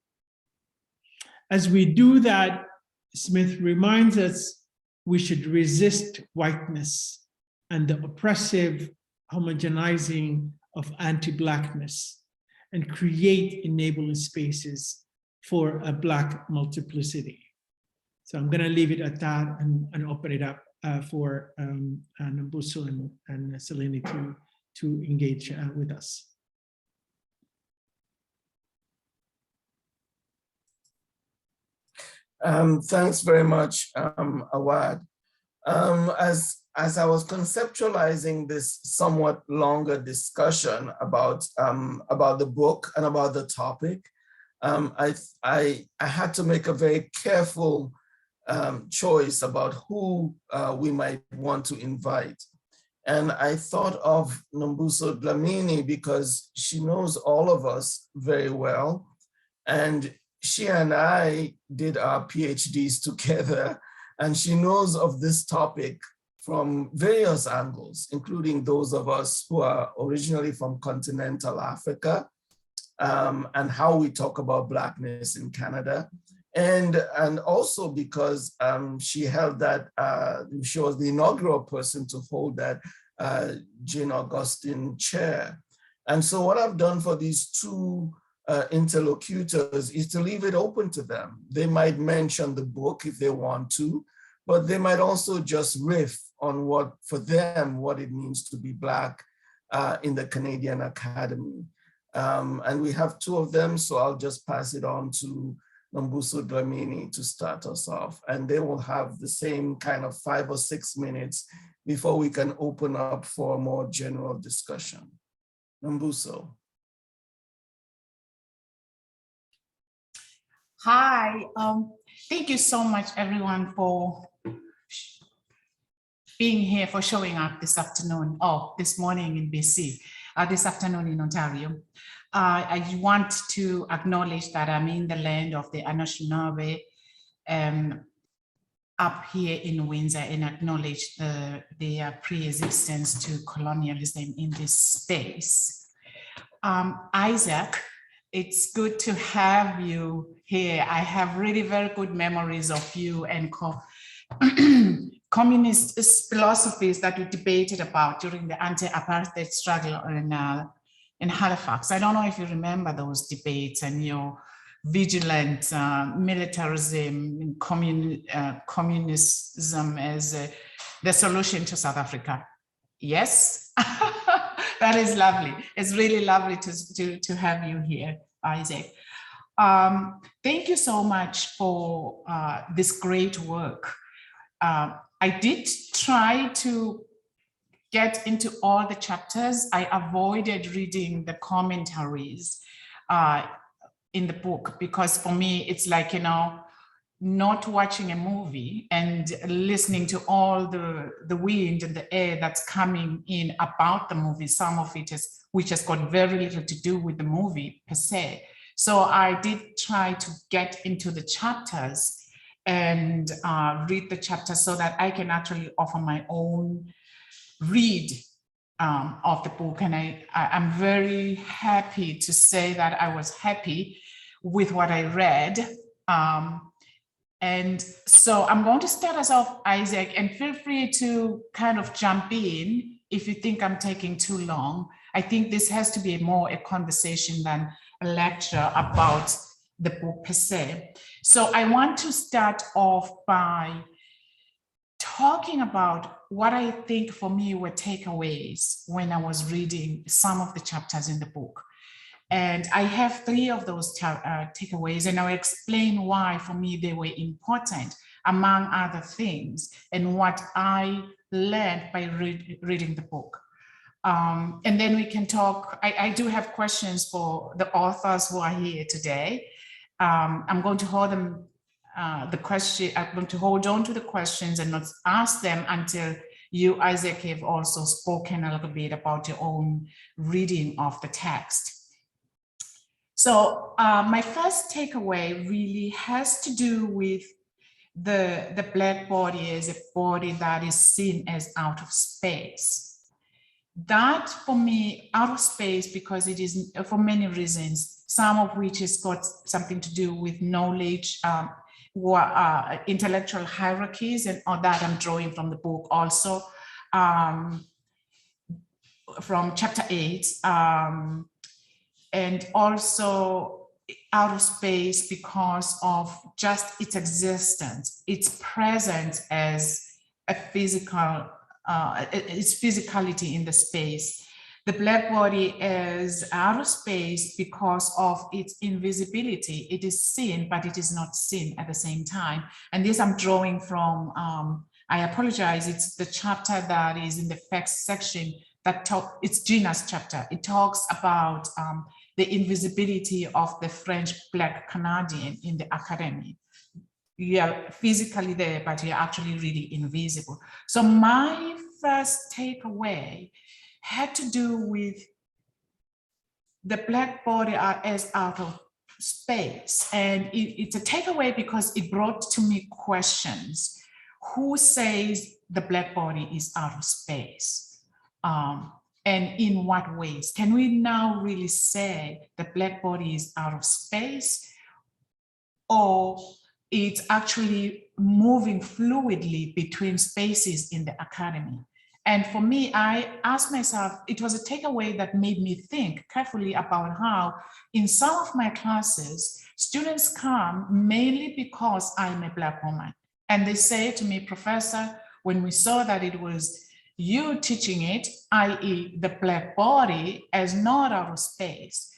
S4: As we do that, Smith reminds us we should resist whiteness and the oppressive homogenizing of anti-Blackness and create enabling spaces for a Black multiplicity. So I'm going to leave it at that and open it up for Nombuso and Selene to engage with us.
S1: Thanks very much, Awad. As I was conceptualizing this somewhat longer discussion about the book and about the topic, I had to make a very careful choice about who we might want to invite. And I thought of Nombuso Dlamini because she knows all of us very well. And she and I did our PhDs together, and she knows of this topic from various angles, including those of us who are originally from continental Africa, and how we talk about Blackness in Canada. And also because she held that, she was the inaugural person to hold that Jane Augustine chair. And so what I've done for these two interlocutors is to leave it open to them. They might mention the book if they want to, but they might also just riff on what, for them, what it means to be Black in the Canadian Academy. And we have two of them, so I'll just pass it on to Nombuso Dlamini to start us off, and they will have the same kind of 5 or 6 minutes before we can open up for a more general discussion. Nombuso.
S5: Hi, thank you so much everyone for being here, for showing up this afternoon, this morning in BC, this afternoon in Ontario. I want to acknowledge that I'm in the land of the Anishinaabe up here in Windsor, and acknowledge their pre-existence to colonialism in this space. Isaac, it's good to have you here. I have really very good memories of you and communist philosophies that we debated about during the anti-apartheid struggle in Halifax. I don't know if you remember those debates and your vigilant militarism and communism as the solution to South Africa. Yes, that is lovely. It's really lovely to have you here, Isaac. Thank you so much for this great work. I did try to get into all the chapters. I avoided reading the commentaries in the book, because for me, it's like, you know, not watching a movie and listening to all the wind and the air that's coming in about the movie, some of it is, which has got very little to do with the movie per se. So I did try to get into the chapters and read the chapters so that I can actually offer my own read of the book. And I'm very happy to say that I was happy with what I read. And so I'm going to start us off, Isaac, and feel free to kind of jump in if you think I'm taking too long. I think this has to be more a conversation than a lecture about the book per se. So I want to start off by talking about what I think for me were takeaways when I was reading some of the chapters in the book. And I have 3 of those takeaways, and I'll explain why for me they were important, among other things, and what I learned by reading the book. And then we can talk. I do have questions for the authors who are here today. I'm going to hold them I'm going to hold on to the questions and not ask them until you, Isaac, have also spoken a little bit about your own reading of the text. So my first takeaway really has to do with the Black body as a body that is seen as out of space. That for me, out of space, because it is for many reasons, some of which has got something to do with knowledge, intellectual hierarchies, and all that I'm drawing from the book also, from chapter 8, and also out of space because of just its existence, its presence as a physical, its physicality in the space. The Black body is out of space because of its invisibility. It is seen, but it is not seen at the same time. And this I'm drawing from, I apologize, it's the chapter that is in the facts section that it's Gina's chapter. It talks about the invisibility of the French Black Canadian in the academy. You are physically there, but you're actually really invisible. So my first takeaway had to do with the Black body as out of space. And it's a takeaway because it brought to me questions. Who says the Black body is out of space? And in what ways? Can we now really say the Black body is out of space, or it's actually moving fluidly between spaces in the academy? And for me, I asked myself, it was a takeaway that made me think carefully about how in some of my classes, students come mainly because I'm a Black woman. And they say to me, Professor, when we saw that it was you teaching it, i.e. the Black body, as not out of space,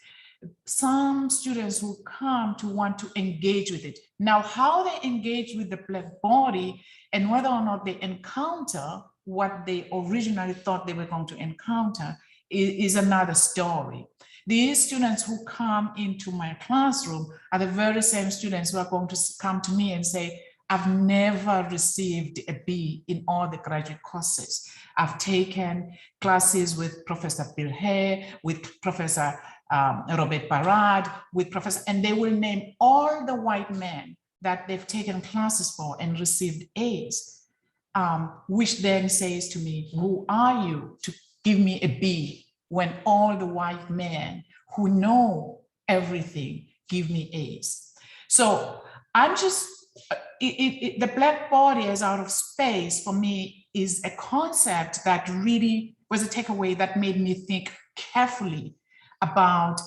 S5: some students who come to want to engage with it. Now, how they engage with the Black body and whether or not they encounter what they originally thought they were going to encounter is another story. These students who come into my classroom are the very same students who are going to come to me and say, I've never received a B in all the graduate courses. I've taken classes with Professor Bill Hay, with Professor Robert Barad, with Professor, and they will name all the white men that they've taken classes for and received A's, which then says to me, who are you to give me a B when all the white men who know everything give me A's? So I'm just, the Black body as out of space for me is a concept that really was a takeaway that made me think carefully about,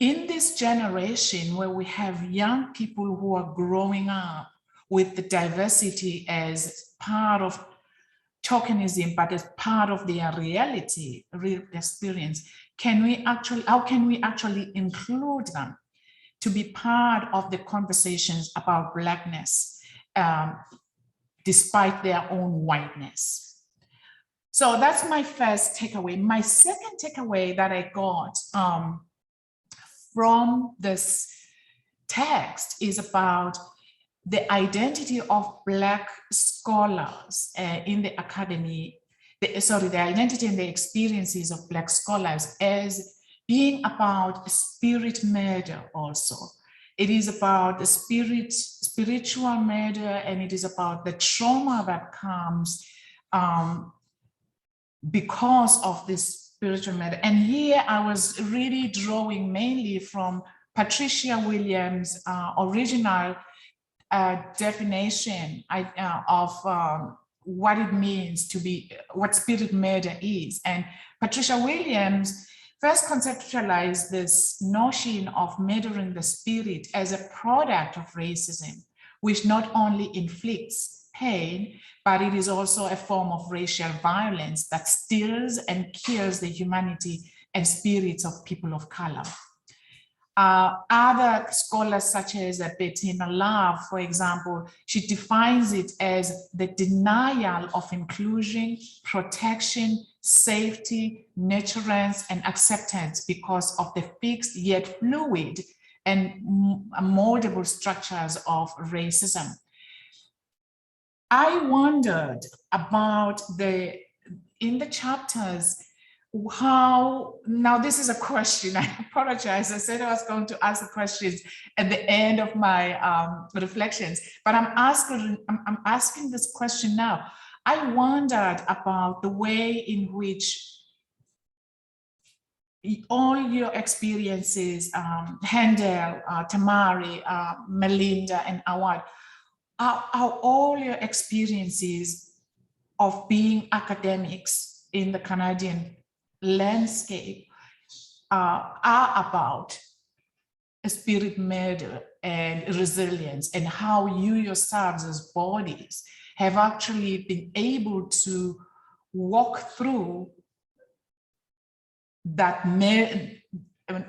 S5: in this generation where we have young people who are growing up with the diversity as part of tokenism, but as part of their reality, real experience, how can we actually include them to be part of the conversations about Blackness, despite their own whiteness? So that's my first takeaway. My second takeaway that I got from this text is about the identity of Black scholars in the academy, the identity and the experiences of Black scholars as being about spirit murder also. It is about the spiritual murder, and it is about the trauma that comes because of this spiritual murder. And here I was really drawing mainly from Patricia Williams' original definition of what it means to be, what spirit murder is. And Patricia Williams first conceptualized this notion of murdering the spirit as a product of racism, which not only inflicts pain, but it is also a form of racial violence that steals and kills the humanity and spirits of people of color. Other scholars such as Bettina Love, for example, she defines it as the denial of inclusion, protection, safety, nurturance, and acceptance because of the fixed yet fluid and moldable structures of racism. I wondered about in the chapters, how, now this is a question, I apologize, I said I was going to ask the questions at the end of my reflections, but I'm asking this question now. I wondered about the way in which all your experiences, Handel, Tamari, Malinda, and Awad, how all your experiences of being academics in the Canadian landscape are about a spirit murder and resilience, and how you yourselves as bodies have actually been able to walk through that,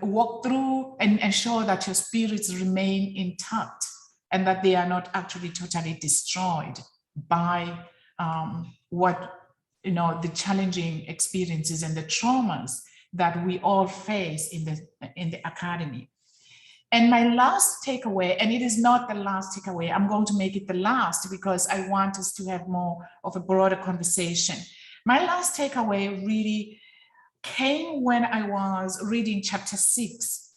S5: walk through and ensure that your spirits remain intact and that they are not actually totally destroyed by the challenging experiences and the traumas that we all face in the academy. And my last takeaway, and it is not the last takeaway, I'm going to make it the last because I want us to have more of a broader conversation. My last takeaway really came when I was reading chapter 6.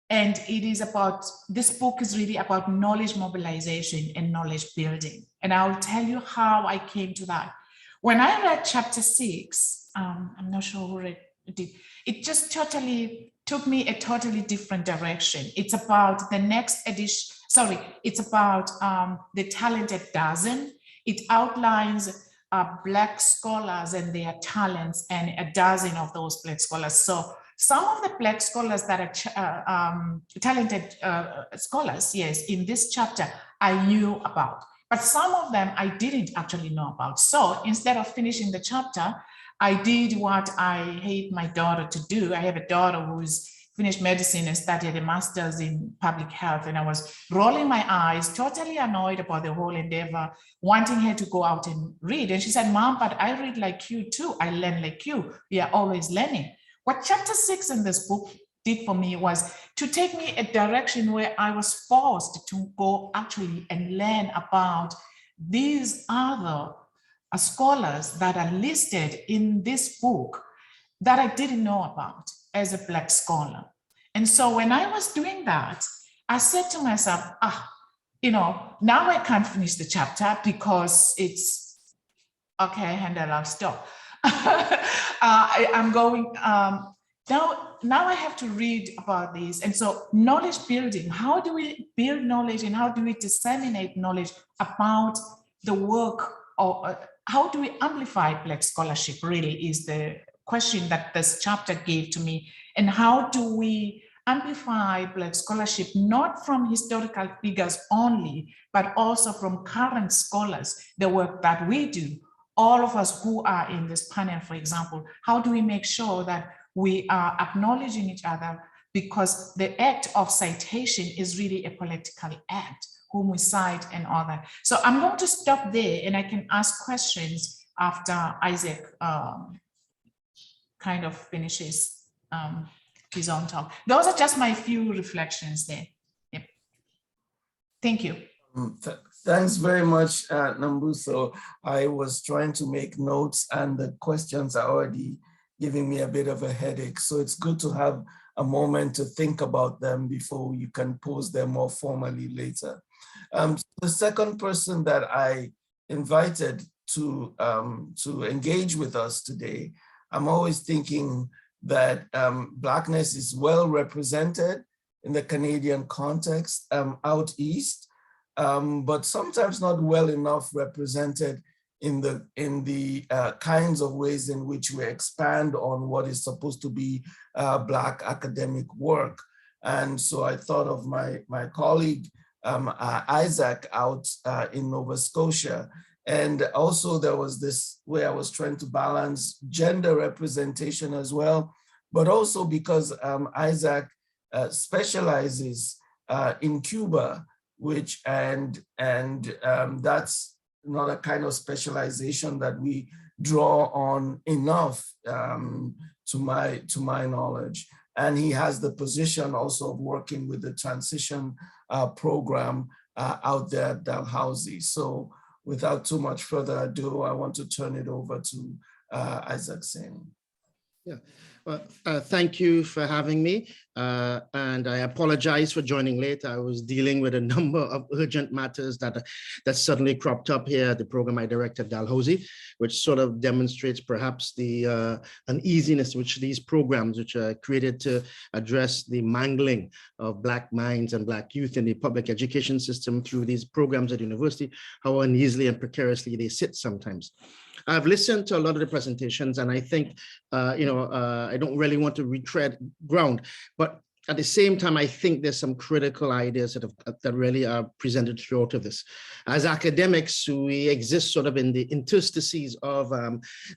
S5: And it is about, this book is really about knowledge mobilization and knowledge building. And I'll tell you how I came to that. When I read chapter 6, I'm not sure who read it, it just totally took me a totally different direction. It's about the next edition, it's about the talented dozen. It outlines Black scholars and their talents and a dozen of those Black scholars. So some of the Black scholars that are talented scholars, yes, in this chapter, I knew about. But some of them I didn't actually know about. So instead of finishing the chapter, I did what I hate my daughter to do. I have a daughter who's finished medicine and studied a master's in public health. And I was rolling my eyes, totally annoyed about the whole endeavor, wanting her to go out and read. And she said, Mom, but I read like you too. I learn like you. We are always learning. What chapter 6 in this book did for me was to take me a direction where I was forced to go actually and learn about these other scholars that are listed in this book that I didn't know about as a Black scholar. And so when I was doing that, I said to myself, now I can't finish the chapter because it's, okay, Handel, I'll stop. I'm going, now I have to read about this. And so knowledge building, how do we build knowledge and how do we disseminate knowledge about the work, or how do we amplify Black scholarship really is the question that this chapter gave to me. And how do we amplify Black scholarship, not from historical figures only, but also from current scholars, the work that we do, all of us who are in this panel, for example, how do we make sure that we are acknowledging each other, because the act of citation is really a political act, whom we cite and all that. So I'm going to stop there and I can ask questions after Isaac kind of finishes his own talk. Those are just my few reflections there. Yep. Thank you.
S1: Thanks very much, Nombuso. I was trying to make notes and the questions are already giving me a bit of a headache. So it's good to have a moment to think about them before you can pose them more formally later. The second person that I invited to engage with us today, I'm always thinking that Blackness is well represented in the Canadian context out east, but sometimes not well enough represented in the kinds of ways in which we expand on what is supposed to be Black academic work. And so I thought of my colleague, Isaac out in Nova Scotia. And also there was this way I was trying to balance gender representation as well, but also because Isaac specializes in Cuba, which and that's not a kind of specialization that we draw on enough to my knowledge. And he has the position also of working with the transition program out there at Dalhousie. So without too much further ado, I want to turn it over to Isaac Saney.
S6: Yeah, well, thank you for having me. And I apologize for joining late. I was dealing with a number of urgent matters that suddenly cropped up here at the program I direct at Dalhousie, which sort of demonstrates perhaps the uneasiness which these programs, which are created to address the mangling of Black minds and Black youth in the public education system through these programs at university, how uneasily and precariously they sit sometimes. I've listened to a lot of the presentations, and I think, I don't really want to retread ground, but at the same time, I think there's some critical ideas that really are presented throughout of this. As academics, we exist sort of in the interstices of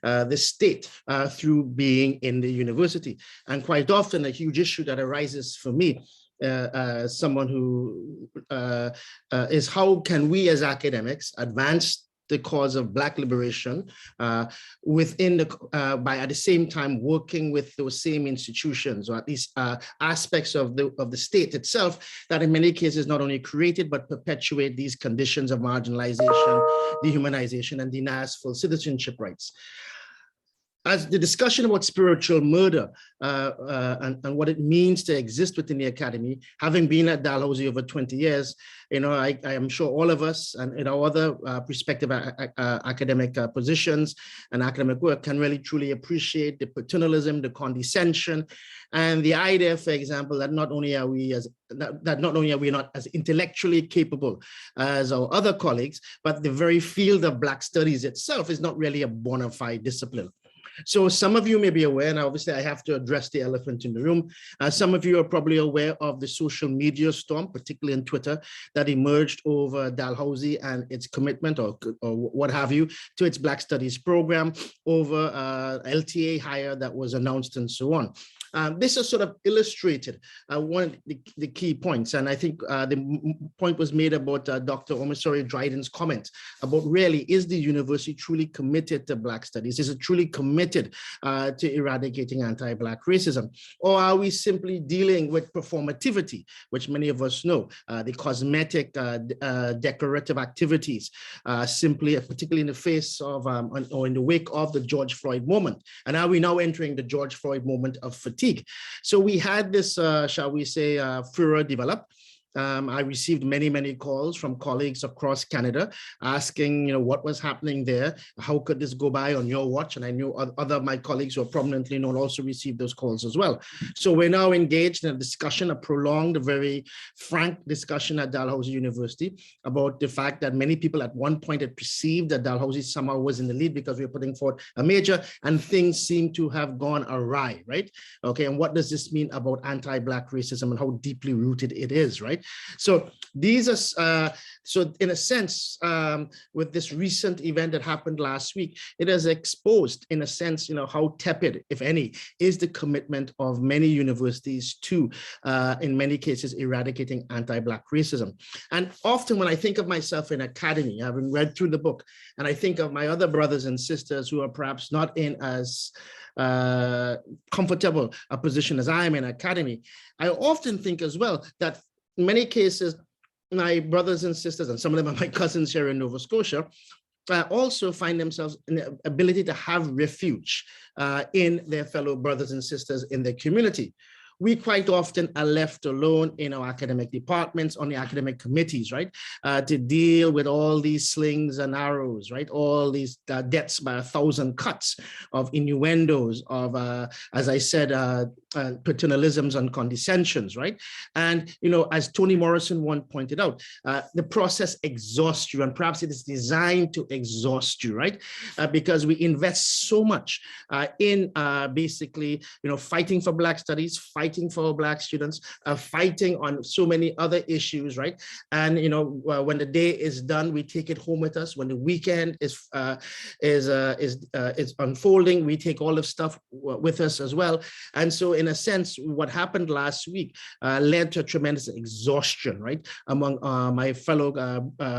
S6: the state through being in the university. And quite often a huge issue that arises for me someone who is how can we as academics advance the cause of Black liberation within by at the same time working with those same institutions, or at least aspects of the state itself that in many cases not only created but perpetuate these conditions of marginalization, dehumanization, and denies full citizenship rights. As the discussion about spiritual murder and what it means to exist within the academy, having been at Dalhousie over 20 years, I am sure all of us and in our other prospective academic positions and academic work can really truly appreciate the paternalism, the condescension, and the idea, for example, that not only are we not as intellectually capable as our other colleagues, but the very field of Black studies itself is not really a bona fide discipline. So some of you may be aware, and obviously I have to address the elephant in the room. Some of you are probably aware of the social media storm, particularly on Twitter, that emerged over Dalhousie and its commitment or what have you to its Black Studies program, over LTA hire that was announced and so on. This has sort of illustrated one of the key points, and I think the point was made about Dr. Omisori Dryden's comment about really, is the university truly committed to Black studies? Is it truly committed to eradicating anti-Black racism? Or are we simply dealing with performativity, which many of us know, the cosmetic decorative activities, simply, particularly in the face of, or in the wake of the George Floyd moment? And are we now entering the George Floyd moment of fatigue? So we had this, shall we say, furor develop. I received many calls from colleagues across Canada asking, what was happening there? How could this go by on your watch? And I knew other of my colleagues who are prominently known also received those calls as well. So we're now engaged in a discussion, a prolonged, very frank discussion at Dalhousie University about the fact that many people at one point had perceived that Dalhousie somehow was in the lead because we were putting forth a major, and things seem to have gone awry, right? Okay, and what does this mean about anti-Black racism and how deeply rooted it is, right? So these are, so in a sense, with this recent event that happened last week, it has exposed, in a sense, how tepid, if any, is the commitment of many universities to, in many cases, eradicating anti-Black racism. And often when I think of myself in academy, having read through the book, and I think of my other brothers and sisters who are perhaps not in as comfortable a position as I am in academy, I often think as well that in many cases, my brothers and sisters, and some of them are my cousins here in Nova Scotia, also find themselves in the ability to have refuge in their fellow brothers and sisters in their community. We quite often are left alone in our academic departments, on the academic committees, right? To deal with all these slings and arrows, right? All these deaths by 1,000 cuts, of innuendos, of, as I said, paternalisms and condescensions, right? And, as Toni Morrison once pointed out, the process exhausts you, and perhaps it is designed to exhaust you, right? Because we invest so much in basically, fighting for Black studies, fighting for Black students, fighting on so many other issues, right? And when the day is done, we take it home with us. When the weekend is unfolding, we take all the stuff with us as well. And so, in a sense, what happened last week led to a tremendous exhaustion, right, among my fellow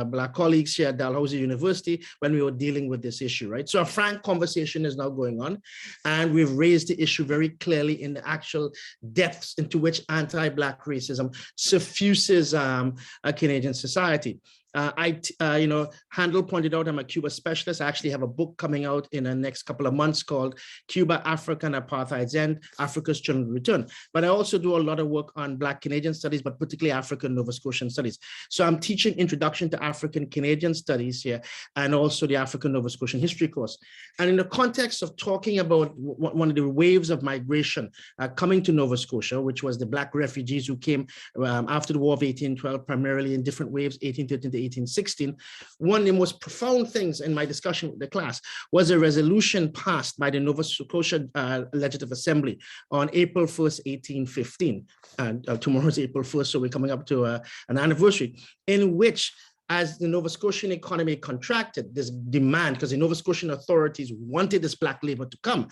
S6: Black colleagues here at Dalhousie University when we were dealing with this issue, right? So a frank conversation is now going on, and we've raised the issue very clearly in the actual depths into which anti-Black racism suffuses a Canadian society. Handel pointed out I'm a Cuba specialist. I actually have a book coming out in the next couple of months called Cuba, Africa and Apartheid's End, Africa's Children Return. But I also do a lot of work on Black Canadian studies, but particularly African Nova Scotian studies. So I'm teaching Introduction to African Canadian Studies here, and also the African Nova Scotian History course. And in the context of talking about one of the waves of migration coming to Nova Scotia, which was the Black refugees who came after the War of 1812, primarily in different waves, 1813 to 1816, one of the most profound things in my discussion with the class was a resolution passed by the Nova Scotia Legislative Assembly on April 1st, 1815. And tomorrow's April 1st, so we're coming up to an anniversary, in which, as the Nova Scotian economy contracted, this demand, because the Nova Scotian authorities wanted this Black labor to come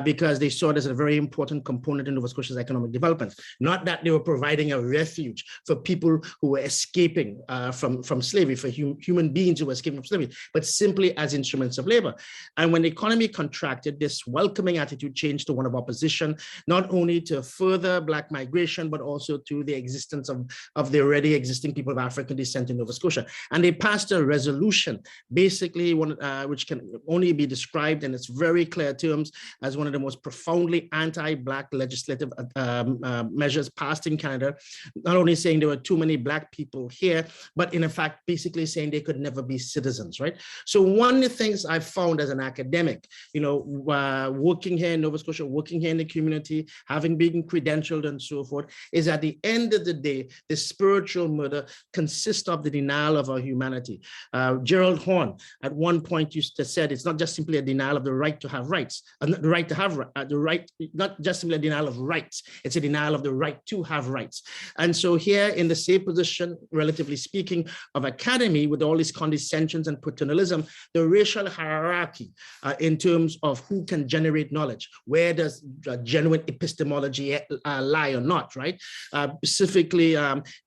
S6: because they saw it as a very important component in Nova Scotia's economic development. Not that they were providing a refuge for people who were escaping from slavery, for human beings who were escaping from slavery, but simply as instruments of labor. And when the economy contracted, this welcoming attitude changed to one of opposition, not only to further Black migration, but also to the existence of the already existing people of African descent in Nova Scotia. And they passed a resolution, basically which can only be described in its very clear terms as one of the most profoundly anti-Black legislative measures passed in Canada, not only saying there were too many Black people here, but in fact, basically saying they could never be citizens, right? So one of the things I found as an academic, working here in Nova Scotia, working here in the community, having been credentialed and so forth, is at the end of the day, the spiritual murder consists of the denial denial of our humanity. Gerald Horne at one point used to said it's not just simply a denial of the right to have rights, the right to have not just simply a denial of rights, it's a denial of the right to have rights. And so here in the same position, relatively speaking, of academy with all these condescensions and paternalism, the racial hierarchy in terms of who can generate knowledge, where does genuine epistemology lie or not, right? Specifically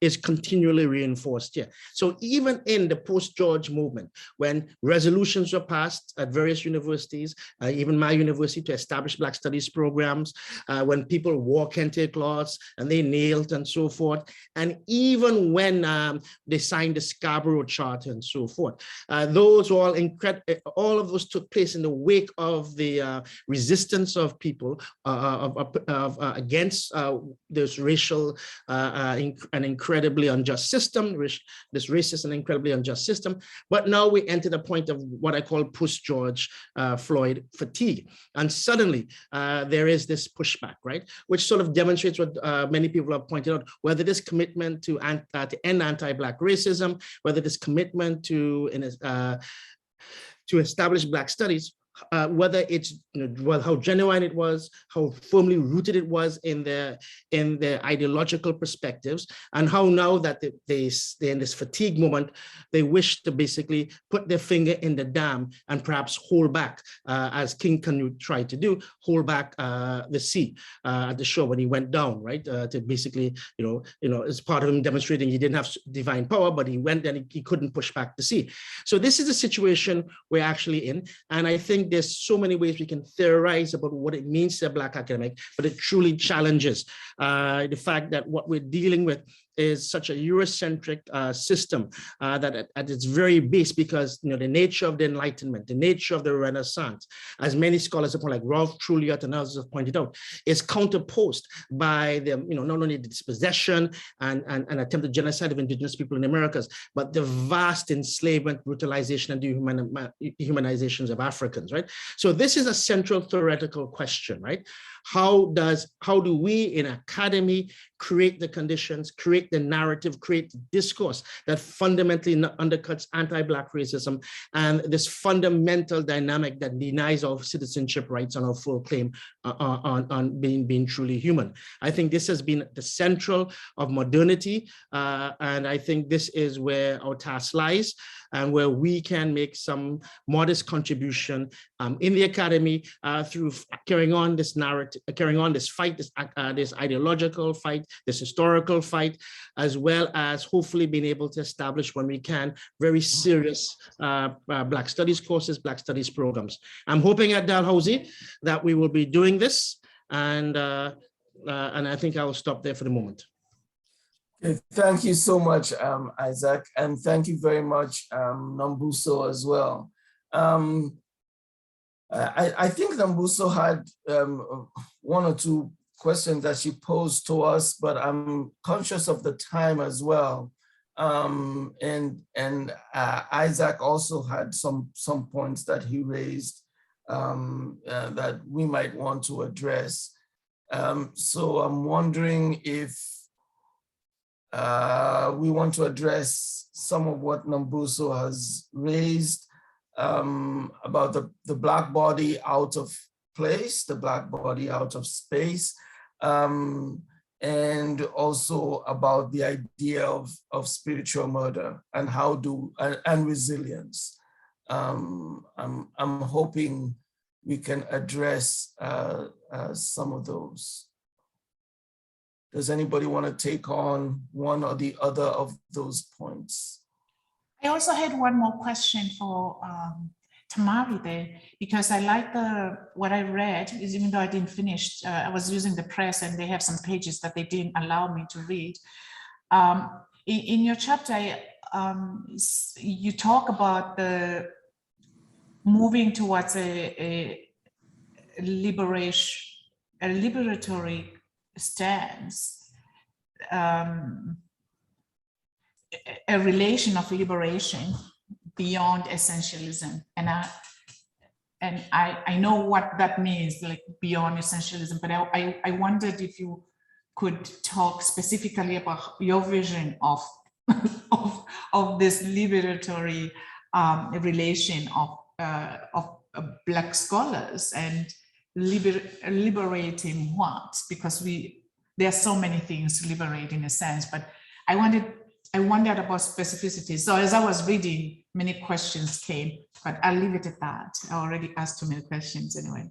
S6: is continually reinforced here. So even in the post-George movement, when resolutions were passed at various universities, even my university, to establish Black Studies programs, when people wore kente cloths and they knelt and so forth, and even when they signed the Scarborough Charter and so forth, those all of those took place in the wake of the resistance of people against this racial and incredibly unjust system, this racist and incredibly unjust system. But now we enter the point of what I call post-George Floyd fatigue. And suddenly there is this pushback, right? Which sort of demonstrates what many people have pointed out, whether this commitment to end anti-Black racism, whether this commitment to establish Black studies, whether it's how genuine it was, how firmly rooted it was in their ideological perspectives, and how now that they're in this fatigue moment, they wish to basically put their finger in the dam and perhaps hold back, as King Canute tried to do, hold back the sea at the shore when he went down, right? To basically, as part of him demonstrating he didn't have divine power, but he went and he couldn't push back the sea. So this is a situation we're actually in, and I think there's so many ways we can theorize about what it means to a Black academic, but it truly challenges the fact that what we're dealing with is such a Eurocentric system that at its very base, because the nature of the Enlightenment, the nature of the Renaissance, as many scholars like Ralph Truliot and others have pointed out, is counterposed by the not only the dispossession and attempted genocide of indigenous people in the Americas, but the vast enslavement, brutalization, and dehumanizations of Africans, right? So this is a central theoretical question, right? How do we in academy create the conditions, create the narrative, create the discourse that fundamentally undercuts anti-Black racism and this fundamental dynamic that denies our citizenship rights and our full claim on being truly human? I think this has been the central of modernity, and I think this is where our task lies, and where we can make some modest contribution in the academy through carrying on this narrative, carrying on this fight, this ideological fight, this historical fight, as well as hopefully being able to establish, when we can, very serious Black Studies courses, Black Studies programs. I'm hoping at Dalhousie that we will be doing this, and I think I will stop there for the moment.
S1: Thank you so much, Isaac, and thank you very much, Nombuso, as well. I think Nombuso had one or two questions that she posed to us, but I'm conscious of the time as well. And Isaac also had some points that he raised that we might want to address. So I'm wondering if we want to address some of what Nombuso has raised about the Black body out of place, the Black body out of space, and also about the idea of spiritual murder and and resilience. I'm hoping we can address some of those. Does anybody want to take on one or the other of those points?
S5: I also had one more question for Tamari there, because I like what I read, is even though I didn't finish, I was using the press and they have some pages that they didn't allow me to read. In your chapter, you talk about the moving towards a liberatory stance, a relation of liberation beyond essentialism, and I know what that means, like beyond essentialism, but I wondered if you could talk specifically about your vision of of this liberatory relation of Black scholars and liberating what? Because there are so many things to liberate in a sense, but I wondered about specificity. So as I was reading, many questions came, but I'll leave it at that. I already asked too many questions anyway.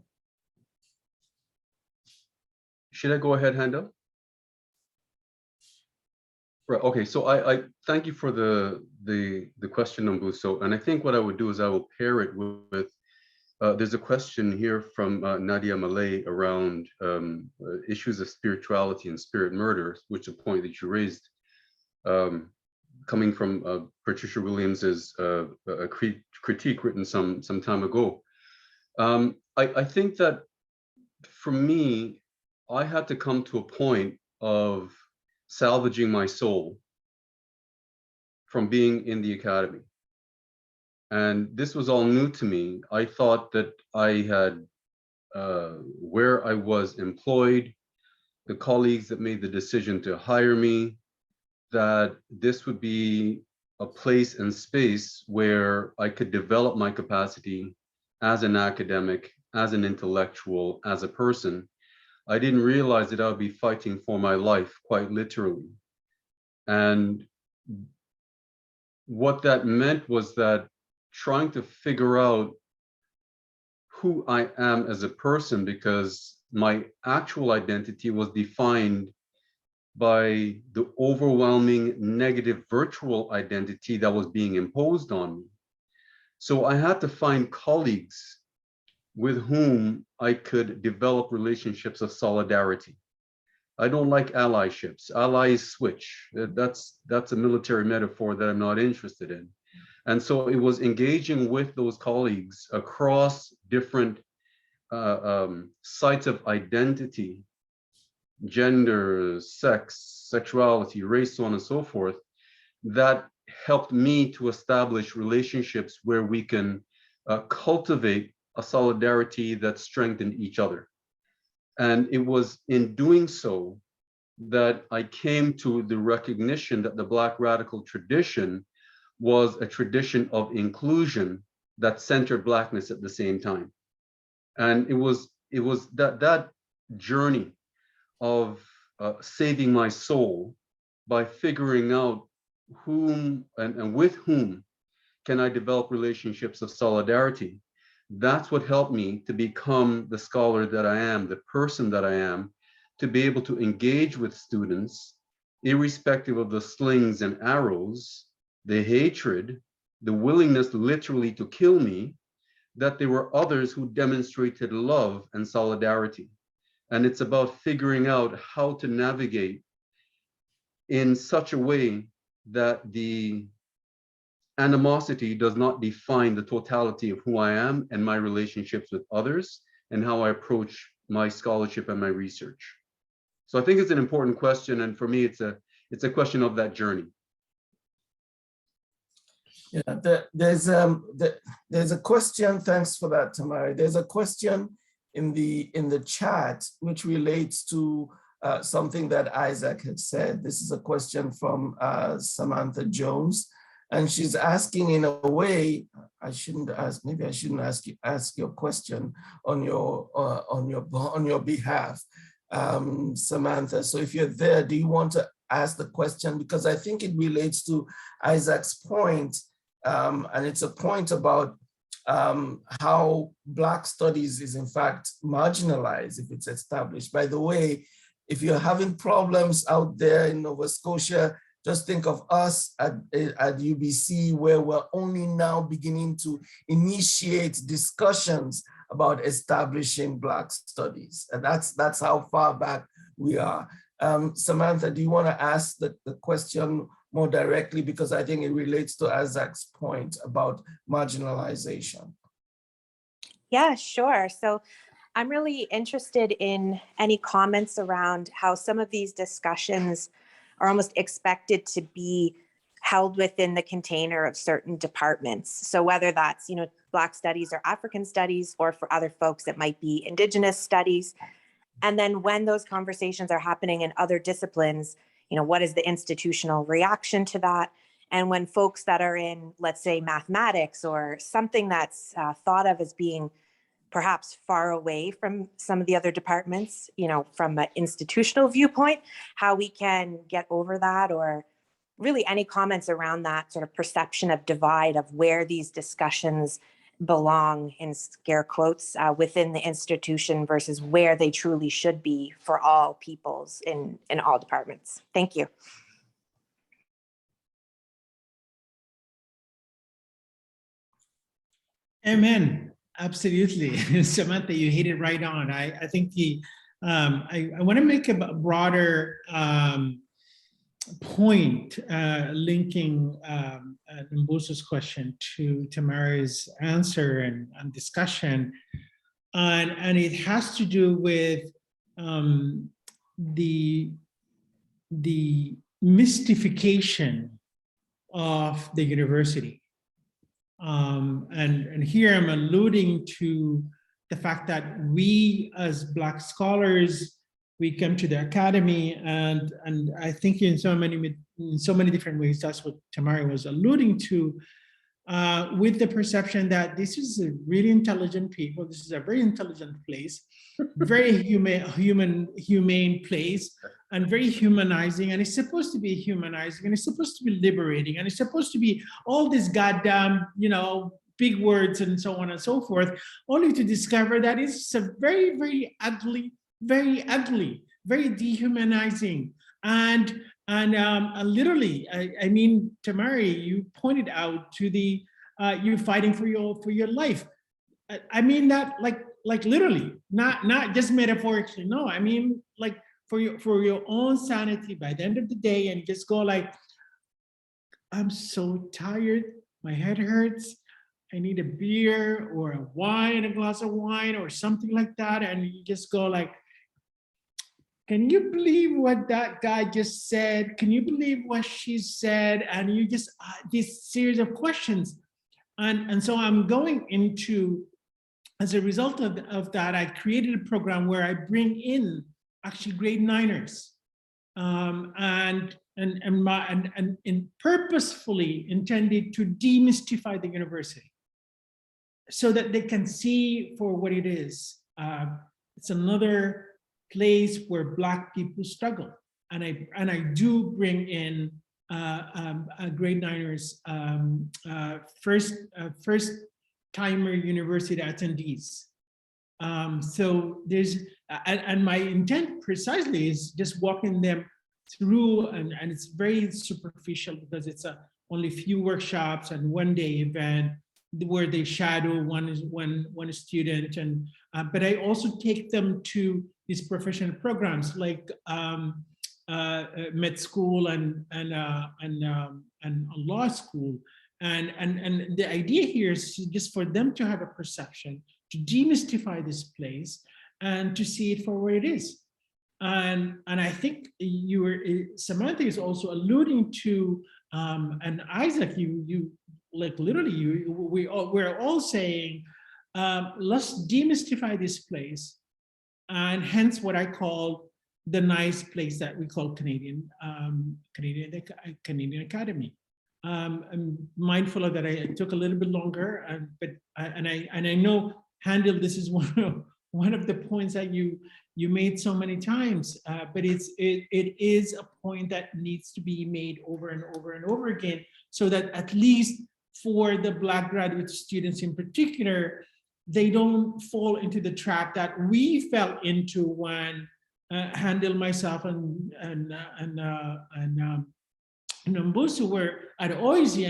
S2: Should I go ahead, Handel? Right. Okay. So I thank you for the question, Nombuso. And I think what I would do is I will pair it with there's a question here from Nadia Malay around issues of spirituality and spirit murder, which is a point that you raised, coming from Patricia Williams's a critique written some time ago. I think that for me, I had to come to a point of salvaging my soul from being in the academy. And this was all new to me. I thought that I had, where I was employed, the colleagues that made the decision to hire me, that this would be a place and space where I could develop my capacity as an academic, as an intellectual, as a person. I didn't realize that I would be fighting for my life, quite literally. And what that meant was that trying to figure out who I am as a person, because my actual identity was defined by the overwhelming negative virtual identity that was being imposed on me. So I had to find colleagues with whom I could develop relationships of solidarity. I don't like allyships. Allies switch. That's a military metaphor that I'm not interested in. And so it was engaging with those colleagues across different sites of identity, gender, sex, sexuality, race, so on and so forth, that helped me to establish relationships where we can cultivate a solidarity that strengthened each other. And it was in doing so that I came to the recognition that the Black radical tradition was a tradition of inclusion that centered Blackness at the same time. And it was that journey of saving my soul by figuring out whom and with whom can I develop relationships of solidarity. That's what helped me to become the scholar that I am, the person that I am, to be able to engage with students, irrespective of the slings and arrows, the hatred, the willingness literally to kill me, that there were others who demonstrated love and solidarity. And it's about figuring out how to navigate in such a way that the animosity does not define the totality of who I am and my relationships with others and how I approach my scholarship and my research. So I think it's an important question, and for me, it's a question of that journey.
S1: Yeah, there's a question. Thanks for that, Tamari. There's a question in the chat which relates to something that Isaac had said. This is a question from Samantha Jones. And she's asking, in a way, maybe I shouldn't ask your question on your behalf, Samantha. So if you're there, do you want to ask the question? Because I think it relates to Isaac's point, and it's a point about how Black studies is in fact marginalized if it's established. By the way, if you're having problems out there in Nova Scotia, just think of us at UBC, where we're only now beginning to initiate discussions about establishing Black studies. And that's how far back we are. Samantha, do you want to ask the question more directly? Because I think it relates to Isaac's point about marginalization.
S7: Yeah, sure. So I'm really interested in any comments around how some of these discussions are almost expected to be held within the container of certain departments. So whether that's, Black studies or African studies, or for other folks, it might be Indigenous studies. And then when those conversations are happening in other disciplines, what is the institutional reaction to that? And when folks that are in, let's say, mathematics or something that's thought of as being perhaps far away from some of the other departments, you know, from an institutional viewpoint, how we can get over that, or really any comments around that sort of perception of divide of where these discussions belong, in scare quotes, within the institution versus where they truly should be for all peoples in all departments. Thank you.
S4: Amen. Absolutely. Samantha, you hit it right on. I think I want to make a broader point linking Nombuso's question to Tamari's answer and discussion. And it has to do with the mystification of the university. And here I'm alluding to the fact that we as Black scholars, we come to the academy, and I think in so many different ways, that's what Tamari was alluding to, with the perception that this is a really intelligent people, this is a very intelligent place, very humane place, and very humanizing, and it's supposed to be humanizing, and it's supposed to be liberating, and it's supposed to be all these goddamn, you know, big words and so on and so forth, only to discover that it's a very, very ugly, very dehumanizing, and literally, I mean, Tamari, you pointed out to the you fighting for your life. I mean that like literally, not just metaphorically. No, I mean like for your own sanity. By the end of the day, and just go like, I'm so tired. My head hurts. I need a beer or a wine, a glass of wine or something like that, and you just go like, can you believe what that guy just said? Can you believe what she said? And you just, this series of questions. And so I'm going into, as a result of that, I created a program where I bring in actually grade 9ers and purposefully intended to demystify the university so that they can see for what it is. It's another place where Black people struggle, and I do bring in grade 9ers, first timer university attendees. So there's and my intent precisely is just walking them through, and it's very superficial because it's only a few workshops and one-day event where they shadow one student, and but I also take them to these professional programs like med school and law school, and the idea here is just for them to have a perception, to demystify this place, and to see it for what it is. And I think Samantha is also alluding to, and Isaac, you like literally we're all saying, let's demystify this place, and hence what I call the nice place that we call Canadian Academy. I'm mindful of that. I took a little bit longer, but I know, Handel, this is one of the points that you made so many times, but it is a point that needs to be made over and over and over again, so that at least for the Black graduate students in particular, they don't fall into the trap that we fell into when Handel, myself, and Nombuso were at OISE,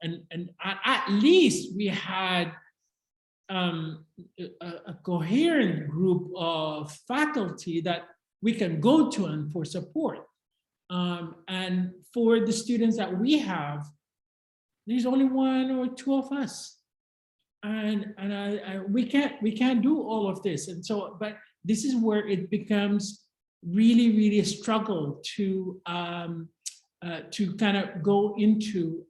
S4: and at least we had a coherent group of faculty that we can go to and for support. And for the students that we have, there's only 1 or 2 of us, and we can't do all of this. And so, but this is where it becomes really a struggle to kind of go into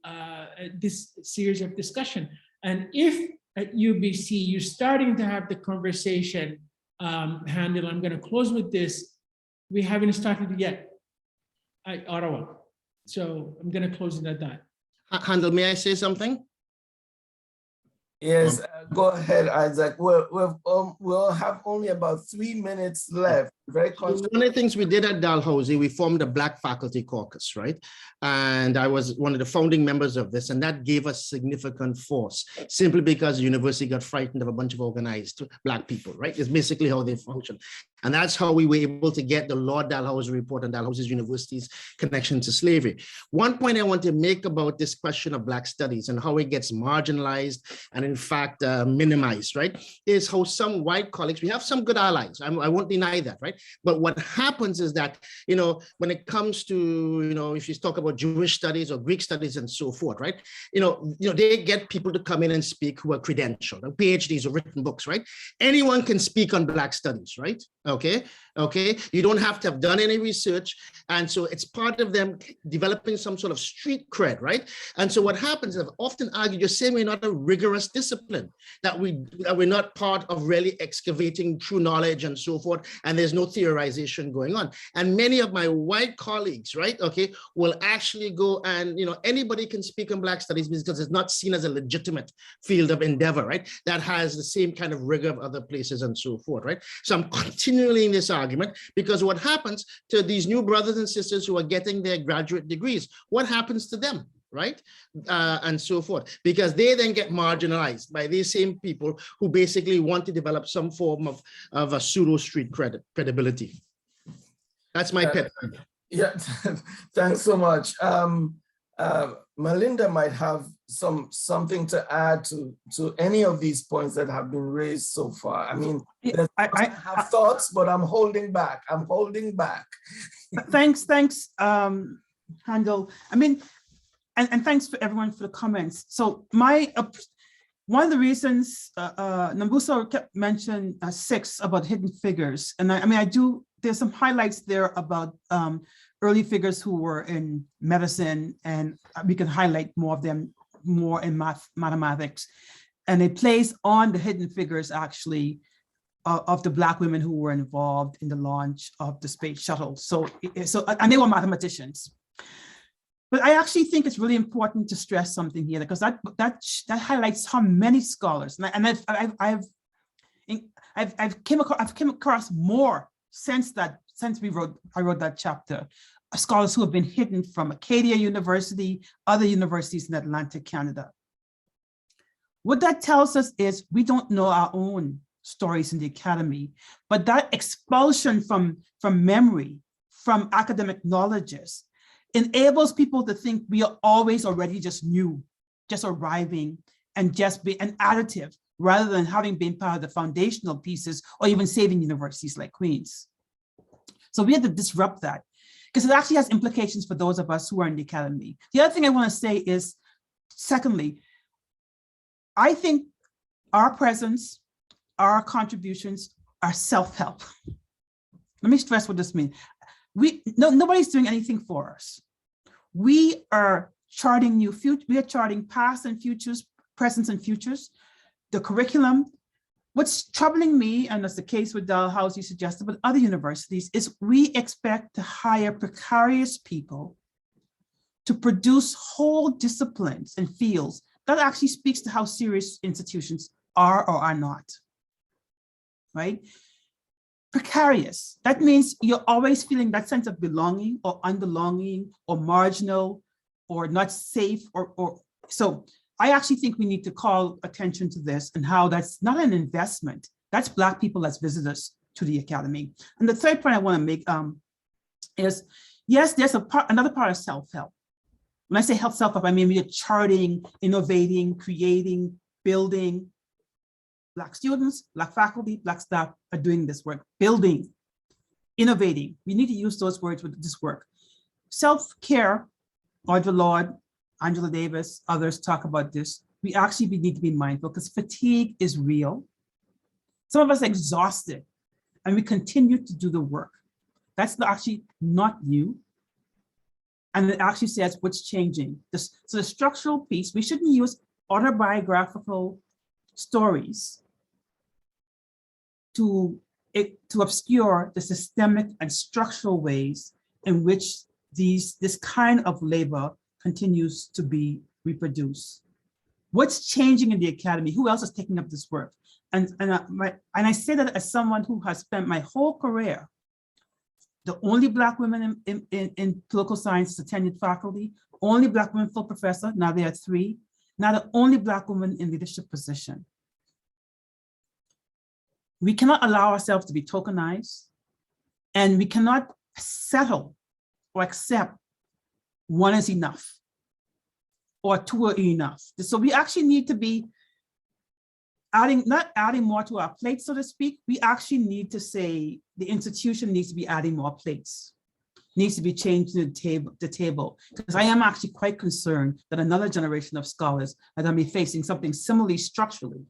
S4: this series of discussion. And if at UBC you're starting to have the conversation, Handel, I'm going to close with this. We haven't started yet at Ottawa, so I'm going to close it at that.
S6: Handel, may I say something?
S1: Yes, go ahead, Isaac. We'll have only about 3 minutes left. Very conscious.
S6: One of the things we did at Dalhousie, we formed a Black Faculty Caucus, right? And I was one of the founding members of this, and that gave us significant force simply because the university got frightened of a bunch of organized Black people, right? It's basically how they function. And that's how we were able to get the Lord Dalhousie report on Dalhousie University's connection to slavery. One point I want to make about this question of Black studies and how it gets marginalized and in fact minimized, right, is how some white colleagues, we have some good allies, I won't deny that, right? But what happens is that, you know, when it comes to, you know, if you talk about Jewish studies or Greek studies and so forth, right, you know, they get people to come in and speak who are credentialed, PhDs or written books, right? Anyone can speak on Black studies, right? Okay. You don't have to have done any research. And so it's part of them developing some sort of street cred, right? And so what happens is I've often argued, you're saying we're not a rigorous discipline, that we're not part of really excavating true knowledge and so forth, and there's no theorization going on. And many of my white colleagues, right, okay, will actually go and, you know, anybody can speak on Black studies because it's not seen as a legitimate field of endeavor, right? That has the same kind of rigor of other places and so forth, right? So I'm continually in this argument because what happens to these new brothers and sisters who are getting their graduate degrees, what happens to them, right? And so forth, because they then get marginalized by these same people who basically want to develop some form of a pseudo street credibility. That's my pet.
S1: Yeah, thanks so much. Malinda might have something to add to any of these points that have been raised so far. I mean, I have thoughts, but I'm holding back.
S3: Thanks, Handel. I mean, and thanks for everyone for the comments. So one of the reasons Nombuso kept mentioning 6 about hidden figures, and I mean, there's some highlights there about early figures who were in medicine, and we can highlight more of them more in mathematics. And it plays on the hidden figures actually of the Black women who were involved in the launch of the space shuttle. So and they were mathematicians. But I actually think it's really important to stress something here, because that highlights how many scholars, and I've come across more since I wrote that chapter, scholars who have been hidden from Acadia University, other universities in Atlantic Canada. What that tells us is we don't know our own stories in the academy, but that expulsion from memory, from academic knowledges, enables people to think we are always already just new, just arriving, and just be an additive, rather than having been part of the foundational pieces or even saving universities like Queen's. So we had to disrupt that, because it actually has implications for those of us who are in the academy. The other thing I want to say is, secondly, I think our presence, our contributions are self-help. Let me stress what this means. Nobody's doing anything for us. We are charting we are charting past and futures, presents and futures, the curriculum. What's troubling me, and that's the case with Dalhousie suggested, but other universities, is we expect to hire precarious people to produce whole disciplines and fields. That actually speaks to how serious institutions are or are not, right? Precarious, that means you're always feeling that sense of belonging or unbelonging or marginal or not safe or so. I actually think we need to call attention to this and how that's not an investment. That's Black people as visitors to the academy. And the third point I want to make is, yes, there's another part of self-help. When I say self-help, I mean we are charting, innovating, creating, building. Black students, Black faculty, Black staff are doing this work, building, innovating. We need to use those words with this work. Self-care, Audre Lorde, Angela Davis, others talk about this. We actually need to be mindful because fatigue is real. Some of us are exhausted and we continue to do the work. That's actually not new. And it actually says what's changing. So the structural piece, we shouldn't use autobiographical stories to obscure the systemic and structural ways in which this kind of labor continues to be we produce? What's changing in the academy? Who else is taking up this work? And I say that as someone who has spent my whole career, the only Black women in political science, the tenured faculty, only Black women full professor, now there are 3, now the only Black woman in leadership position. We cannot allow ourselves to be tokenized, and we cannot settle or accept one is enough or 2 are enough. So we actually need to be not adding more to our plate, so to speak. We actually need to say the institution needs to be adding more plates, needs to be changing the table, because I am actually quite concerned that another generation of scholars are going to be facing something similarly structurally.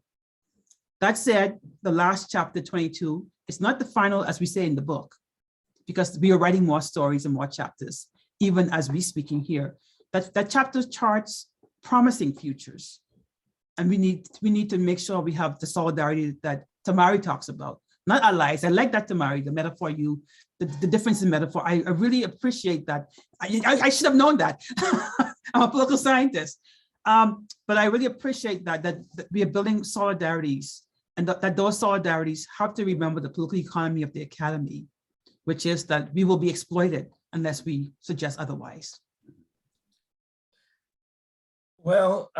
S3: That said, the last chapter 22 is not the final, as we say in the book, because we are writing more stories and more chapters, even as we speaking here. That chapter charts promising futures. And we need to make sure we have the solidarity that Tamari talks about, not allies. I like that, Tamari, the metaphor the difference in metaphor. I really appreciate that. I should have known that. I'm a political scientist. But I really appreciate that we are building solidarities, and that those solidarities have to remember the political economy of the academy, which is that we will be exploited unless we suggest otherwise.
S1: Well,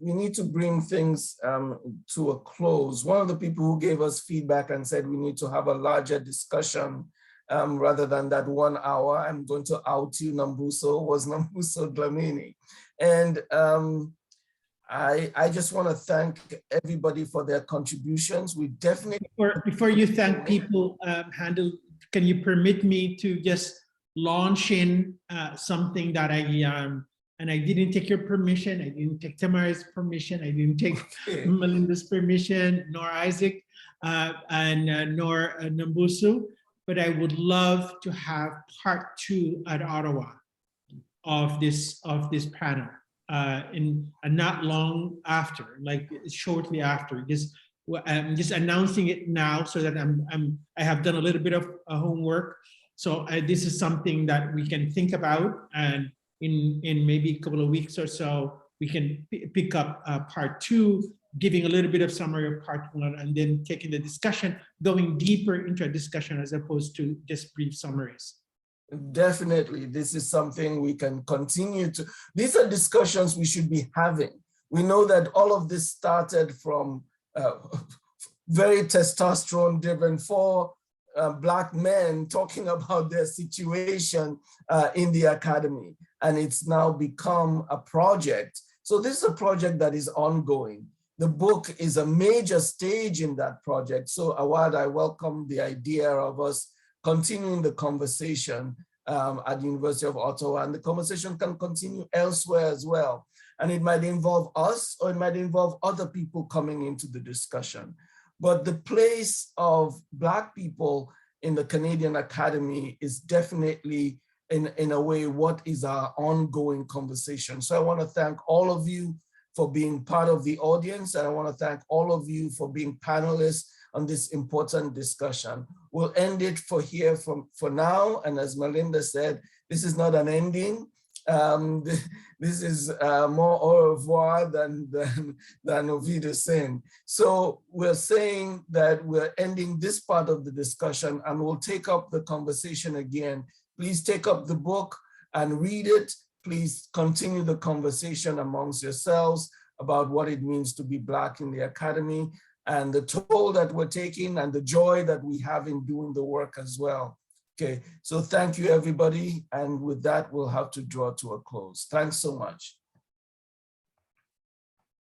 S1: we need to bring things to a close. One of the people who gave us feedback and said we need to have a larger discussion rather than that 1 hour, I'm going to out you, Nombuso, was Nombuso Dlamini. And I just want to thank everybody for their contributions. We definitely—
S4: Before you thank people, Handel, can you permit me to just launch in something that and I didn't take your permission, I didn't take Tamari's permission, I didn't take Malinda's permission, nor Isaac, nor Nombuso, but I would love to have part 2 at Ottawa of this panel, and not long after, like shortly after. I'm just announcing it now so that I have done a little bit of homework. So this is something that we can think about, and in maybe a couple of weeks or so, we can pick up part 2, giving a little bit of summary of part 1, and then taking the discussion, going deeper into a discussion as opposed to just brief summaries.
S1: Definitely, this is something we can continue to— these are discussions we should be having. We know that all of this started from very testosterone-driven 4 Black men talking about their situation in the academy, and it's now become a project. So this is a project that is ongoing. The book is a major stage in that project. So Awad, I welcome the idea of us continuing the conversation at the University of Ottawa, and the conversation can continue elsewhere as well. And it might involve us, or it might involve other people coming into the discussion. But the place of Black people in the Canadian Academy is definitely, in a way, what is our ongoing conversation. So I want to thank all of you for being part of the audience, and I want to thank all of you for being panelists on this important discussion. We'll end it for now, and as Malinda said, this is not an ending. This is more au revoir than Auf Wiedersehen. So we're saying that we're ending this part of the discussion, and we'll take up the conversation again. Please take up the book and read it. Please continue the conversation amongst yourselves about what it means to be Black in the academy, and the toll that we're taking, and the joy that we have in doing the work as well. Okay, so thank you, everybody. And with that, we'll have to draw to a close. Thanks so much.